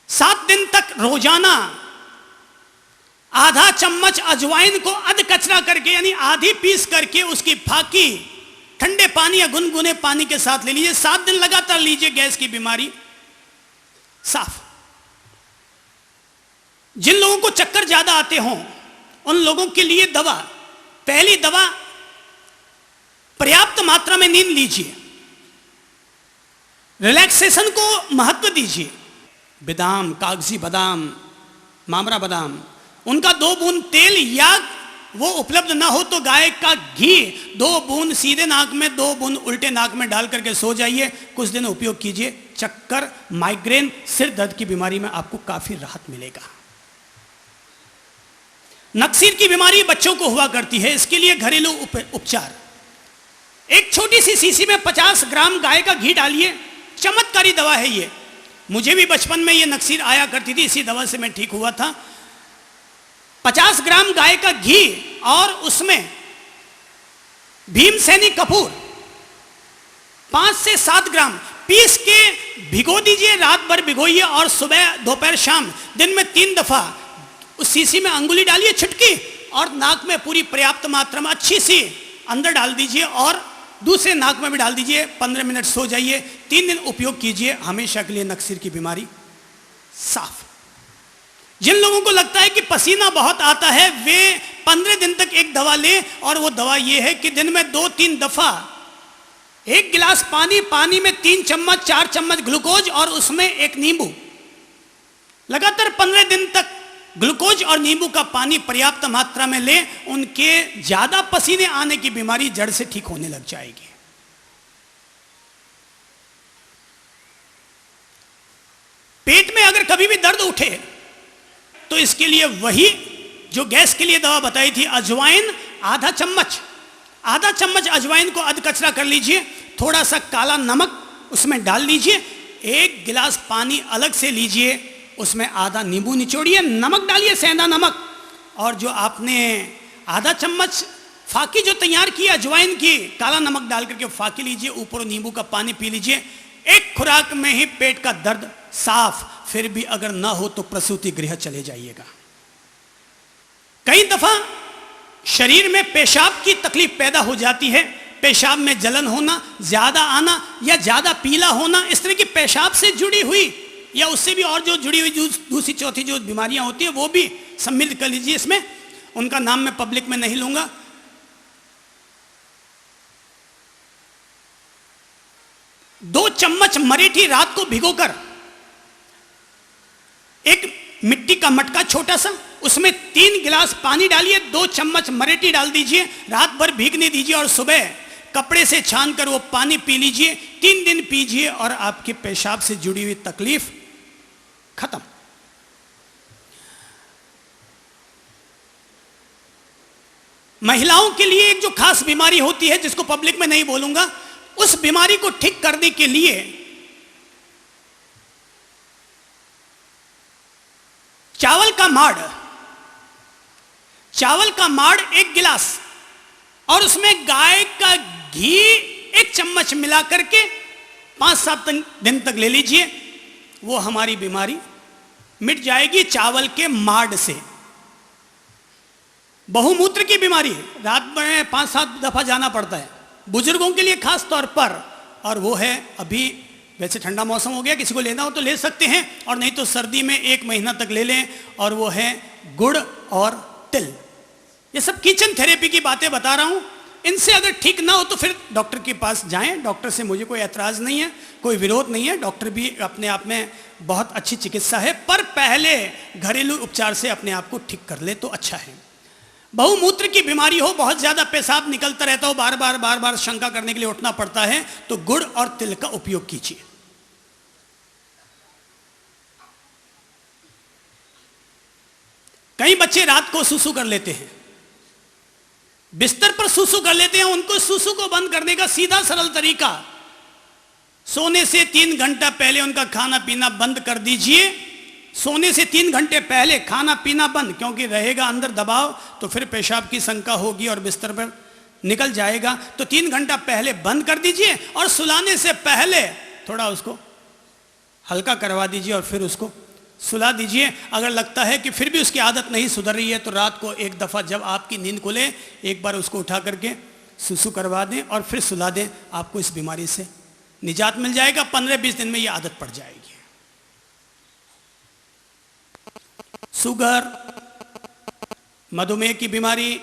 7 दिन तक रोजाना आधा चम्मच अजवाइन को अध कचरा करके, यानी आधी पीस करके उसकी फाकी ठंडे पानी या गुनगुने पानी के साथ ले लीजिए। 7 दिन लगातार लीजिए, गैस की बीमारी साफ। जिन लोगों को चक्कर ज्यादा आते हों, उन लोगों के लिए दवा, पहली दवा, पर्याप्त मात्रा में नींद लीजिए, रिलैक्सेशन को महत्व दीजिए। बादाम, कागजी बादाम, मामरा बादाम, उनका 2 बूंद तेल, या वो उपलब्ध ना हो तो गाय का घी 2 बूंद सीधे नाक में, 2 बूंद उल्टे नाक में डाल करके सो जाइए। कुछ दिन उपयोग कीजिए। चक्कर, माइग्रेन, सिर दर्द की बीमारी में आपको काफी राहत मिलेगा। नक्सीर की बीमारी बच्चों को हुआ करती है, इसके लिए घरेलू उपचार। एक छोटी सी शीशी में 50 ग्राम गाय का घी डालिए, चमत्कारी दवा है ये। मुझे भी बचपन में ये नक्सीर आया करती थी, इसी दवा से मैं ठीक हुआ था। 50 ग्राम गाय का घी और उसमें भीमसेनी कपूर 5 से 7 ग्राम पीस के भिगो दीजिए, रात भर भिगोइए और सुबह, दोपहर, शाम दिन में 3 दफा उस शीशी में अंगुली डालिए, छुटकी, और नाक में पूरी पर्याप्त मात्रा में अच्छी सी अंदर डाल दीजिए और दूसरे नाक में भी डाल दीजिए। 15 मिनट सो जाइए। 3 दिन उपयोग कीजिए, हमेशा के लिए नक्सीर की बीमारी साफ। जिन लोगों को लगता है कि पसीना बहुत आता है, वे 15 दिन तक एक दवा लें, और वो दवा ये है कि दिन में 2-3 दफा 1 गिलास पानी में 3 चम्मच 4 चम्मच ग्लूकोज और उसमें 1 नींबू, लगातार 15 दिन तक ग्लूकोज और नींबू का पानी पर्याप्त मात्रा में लें। उनके ज्यादा पसीने आने की बीमारी जड़ से ठीक होने लग जाएगी। पेट में अगर कभी भी दर्द उठे तो इसके लिए वही जो गैस के लिए दवा बताई थी, अजवाइन आधा चम्मच अजवाइन को अध कचरा कर लीजिए, थोड़ा सा काला नमक उसमें डाल लीजिए, 1 गिलास पानी अलग से लीजिए, उसमें आधा नींबू निचोड़िए, नमक डालिए, सेंधा नमक, और जो आपने आधा चम्मच फाकी जो तैयार की अजवाइन की, काला नमक डाल करके फाकी लीजिए, ऊपर नींबू का पानी पी लीजिए। 1 खुराक में ही पेट का दर्द साफ। फिर भी अगर ना हो तो प्रसूति गृह चले जाइएगा। कई दफा शरीर में पेशाब की तकलीफ पैदा हो जाती है, पेशाब में जलन होना, ज्यादा आना या ज्यादा पीला होना, इस तरह की पेशाब से जुड़ी हुई या उससे भी और जो जुड़ी हुई दूसरी चौथी जो बीमारियां होती है वो भी सम्मिलित कर लीजिए इसमें। उनका नाम मैं पब्लिक में नहीं लूंगा। दो चम्मच मरेठी रात को भिगोकर, एक मिट्टी का मटका छोटा सा, उसमें 3 गिलास पानी डालिए, 2 चम्मच मरेठी डाल दीजिए, रात भर भीगने दीजिए और सुबह कपड़े से छानकर वो पानी पी लीजिए। 3 दिन पीजिए और आपके पेशाब से जुड़ी हुई तकलीफ खत्म। महिलाओं के लिए एक जो खास बीमारी होती है जिसको पब्लिक में नहीं बोलूंगा, उस बीमारी को ठीक करने के लिए चावल का माड़ 1 गिलास और उसमें गाय का घी 1 चम्मच मिला करके 5-7 दिन तक ले लीजिए, वो हमारी बीमारी मिट जाएगी चावल के माड़ से। बहुमूत्र की बीमारी रात में 5-7 दफा जाना पड़ता है बुजुर्गों के लिए खास तौर पर, और वो है, अभी वैसे ठंडा मौसम हो गया, किसी को लेना हो तो ले सकते हैं, और नहीं तो सर्दी में 1 महीना तक ले लें, और वो है गुड़ और तिल। ये सब किचन थेरेपी की बातें बता रहा हूं। इनसे अगर ठीक ना हो तो फिर डॉक्टर के पास जाएं। डॉक्टर से मुझे कोई ऐतराज़ नहीं है, कोई विरोध नहीं है, डॉक्टर भी अपने आप में बहुत अच्छी चिकित्सा है, पर पहले घरेलू उपचार से अपने आप को ठीक कर ले तो अच्छा है। बहुमूत्र की बीमारी हो, बहुत ज़्यादा पेशाब निकलता रहता हो, बार बार शंका करने के लिए उठना पड़ता है, तो गुड़ और तिल का उपयोग कीजिए। कई बच्चे रात को सूसू कर लेते हैं, बिस्तर पर सूसू कर लेते हैं। उनको सूसू को बंद करने का सीधा सरल तरीका, सोने से 3 घंटा पहले उनका खाना पीना बंद कर दीजिए। सोने से 3 घंटे पहले खाना पीना बंद, क्योंकि रहेगा अंदर दबाव तो फिर पेशाब की शंका होगी और बिस्तर पर निकल जाएगा। तो 3 घंटा पहले बंद कर दीजिए और सुलाने से पहले थोड़ा उसको हल्का करवा दीजिए और फिर उसको सुला दीजिए। अगर लगता है कि फिर भी उसकी आदत नहीं सुधर रही है तो रात को एक दफ़ा जब आपकी नींद खुले एक बार उसको उठा करके सुसु करवा दें और फिर सुला दें। आपको इस बीमारी से निजात मिल जाएगा। 15-20 दिन में ये आदत पड़ जाएगी। शुगर, मधुमेह की बीमारी,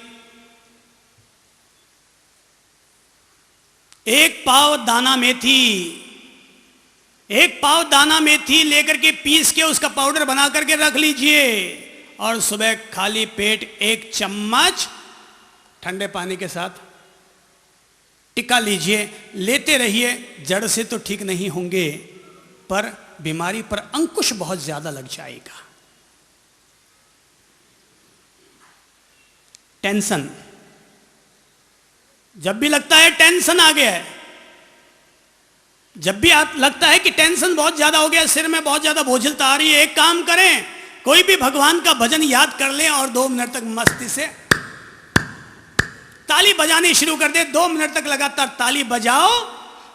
1 पाव दाना मेथी, 1 पाव दाना मेथी लेकर के पीस के उसका पाउडर बना करके रख लीजिए और सुबह खाली पेट 1 चम्मच ठंडे पानी के साथ टिक्का लीजिए। लेते रहिए। जड़ से तो ठीक नहीं होंगे पर बीमारी पर अंकुश बहुत ज्यादा लग जाएगा। टेंशन, जब भी लगता है टेंशन आ गया है, जब भी आप लगता है कि टेंशन बहुत ज्यादा हो गया, सिर में बहुत ज्यादा बोझलता आ रही है, एक काम करें, कोई भी भगवान का भजन याद कर लें और 2 मिनट तक मस्ती से ताली बजानी शुरू कर दे। 2 मिनट तक लगातार ताली बजाओ।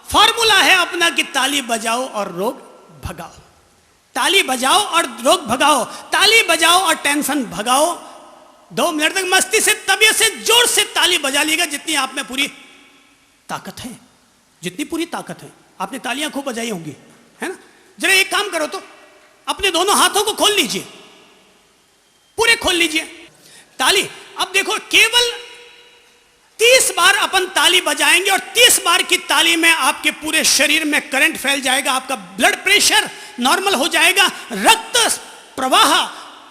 फॉर्मूला है अपना कि ताली बजाओ और रोग भगाओ, ताली बजाओ और रोग भगाओ, ताली बजाओ और टेंशन भगाओ। 2 मिनट तक मस्ती से, तबीयत से जोर से ताली बजा लीजिएगा जितनी आप में पूरी ताकत है, जितनी पूरी ताकत है। आपने तालियां खूब बजाई होंगी, है ना। जरा एक काम करो तो अपने दोनों हाथों को खोल लीजिए, पूरे खोल लीजिए ताली। अब देखो, केवल 30 बार अपन ताली बजाएंगे और 30 बार की ताली में आपके पूरे शरीर में करंट फैल जाएगा, आपका ब्लड प्रेशर नॉर्मल हो जाएगा, रक्त प्रवाह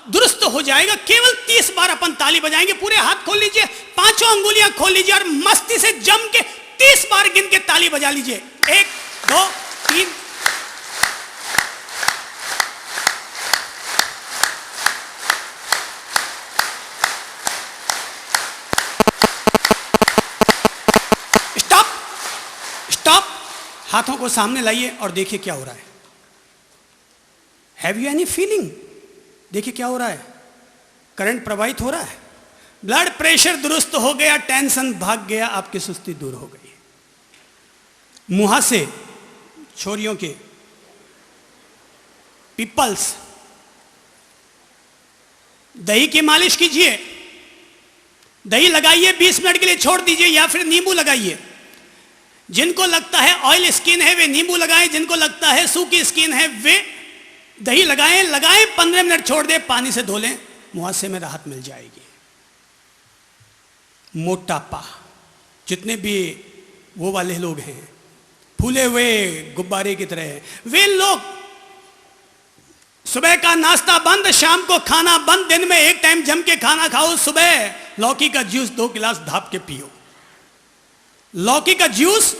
दुरुस्त हो जाएगा। केवल 30 बार अपन ताली बजाएंगे। पूरे हाथ खोल लीजिए, 5 अंगुलियां खोल लीजिए और मस्ती से जम के 30 बार गिन के ताली बजा लीजिए। 1 2 3। Stop stop. हाथों को सामने लाइए और देखिए क्या हो रहा है। Have you any feeling? देखिए क्या हो रहा है। करंट प्रवाहित हो रहा है, ब्लड प्रेशर दुरुस्त हो गया, टेंशन भाग गया, आपकी सुस्ती दूर हो गई। मुहासे, छोरियों के पिपल्स, दही की मालिश कीजिए। दही लगाइए, 20 मिनट के लिए छोड़ दीजिए, या फिर नींबू लगाइए। जिनको लगता है ऑयल स्किन है वे नींबू लगाएं, जिनको लगता है सूखी स्किन है वे दही लगाएं। 15 मिनट छोड़ दें, पानी से धो लें, मुहासे में राहत मिल जाएगी। मोटापा, जितने भी वो वाले लोग हैं फूले हुए गुब्बारे की तरह, वे लोग सुबह का नाश्ता बंद, शाम को खाना बंद, दिन में 1 टाइम जम के खाना खाओ। सुबह लौकी का जूस 2 गिलास धाप के पियो। लौकी का जूस,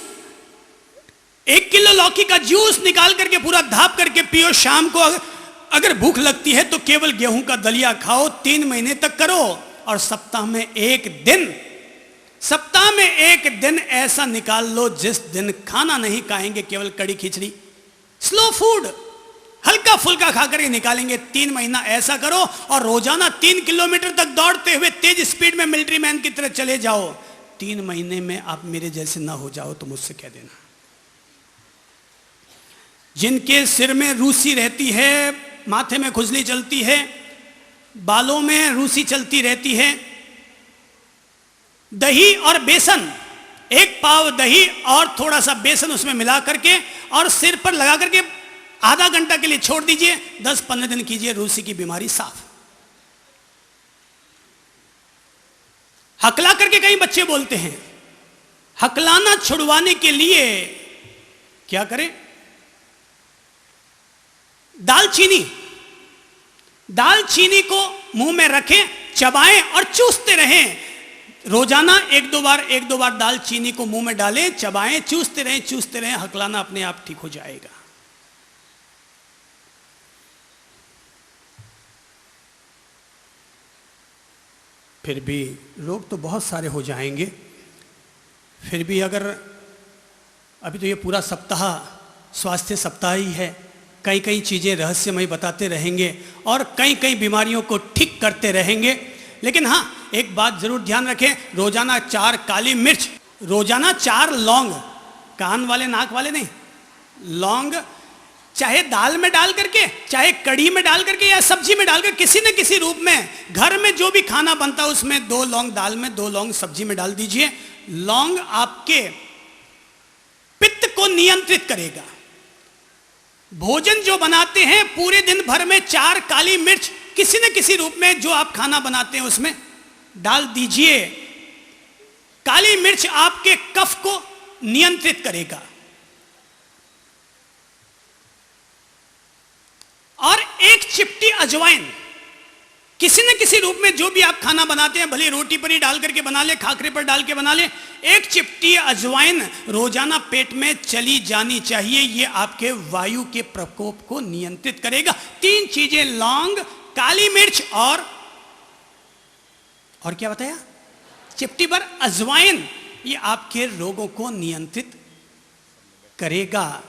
1 किलो लौकी का जूस निकाल करके पूरा धाप करके पियो। शाम को अगर भूख लगती है तो केवल गेहूं का दलिया खाओ। 3 महीने तक करो और सप्ताह में 1 दिन ऐसा निकाल लो जिस दिन खाना नहीं खाएंगे, केवल कड़ी खिचड़ी, स्लो फूड, हल्का फुल्का खा करके निकालेंगे। 3 महीना ऐसा करो और रोजाना 3 किलोमीटर तक दौड़ते हुए तेज स्पीड में मिलिट्री मैन की तरह चले जाओ। 3 महीने में आप मेरे जैसे ना हो जाओ तो मुझसे कह देना। जिनके सिर में रूसी रहती है, माथे में खुजली चलती है, बालों में रूसी चलती रहती है, दही और बेसन, 1 पाव दही और थोड़ा सा बेसन उसमें मिला करके और सिर पर लगा करके आधा घंटा के लिए छोड़ दीजिए। 10-15 दिन कीजिए, रूसी की बीमारी साफ। हकला करके कई बच्चे बोलते हैं, हकलाना छुड़वाने के लिए क्या करें? दालचीनी को मुंह में रखें, चबाएं और चूसते रहें। रोजाना एक दो बार दालचीनी को मुंह में डालें, चबाएं, चूसते रहें। हकलाना अपने आप ठीक हो जाएगा। फिर भी रोग तो बहुत सारे हो जाएंगे। फिर भी अगर अभी तो ये पूरा सप्ताह स्वास्थ्य सप्ताह ही है, कई चीज़ें रहस्यमय बताते रहेंगे और कई बीमारियों को ठीक करते रहेंगे। लेकिन हाँ, एक बात जरूर ध्यान रखें, रोजाना 4 काली मिर्च, रोजाना 4 लौंग, कान वाले नाक वाले नहीं, लौंग, चाहे दाल में डाल करके, चाहे कढ़ी में डाल करके या सब्जी में डालकर, किसी न किसी रूप में घर में जो भी खाना बनता है उसमें 2 लौंग दाल में, 2 लौंग सब्जी में डाल दीजिए। लौंग आपके पित्त को नियंत्रित करेगा। भोजन जो बनाते हैं पूरे दिन भर में 4 काली मिर्च किसी न किसी रूप में जो आप खाना बनाते हैं उसमें डाल दीजिए। काली मिर्च आपके कफ को नियंत्रित करेगा। और 1 चिपटी अजवाइन किसी न किसी रूप में जो भी आप खाना बनाते हैं, भले रोटी पर ही डाल करके बना ले, खाखरे पर डाल के बना ले, 1 चिपटी अजवाइन रोजाना पेट में चली जानी चाहिए। यह आपके वायु के प्रकोप को नियंत्रित करेगा। 3 चीजें, लौंग, काली मिर्च और क्या बताया? चिपटी भर अजवाइन, ये आपके रोगों को नियंत्रित करेगा।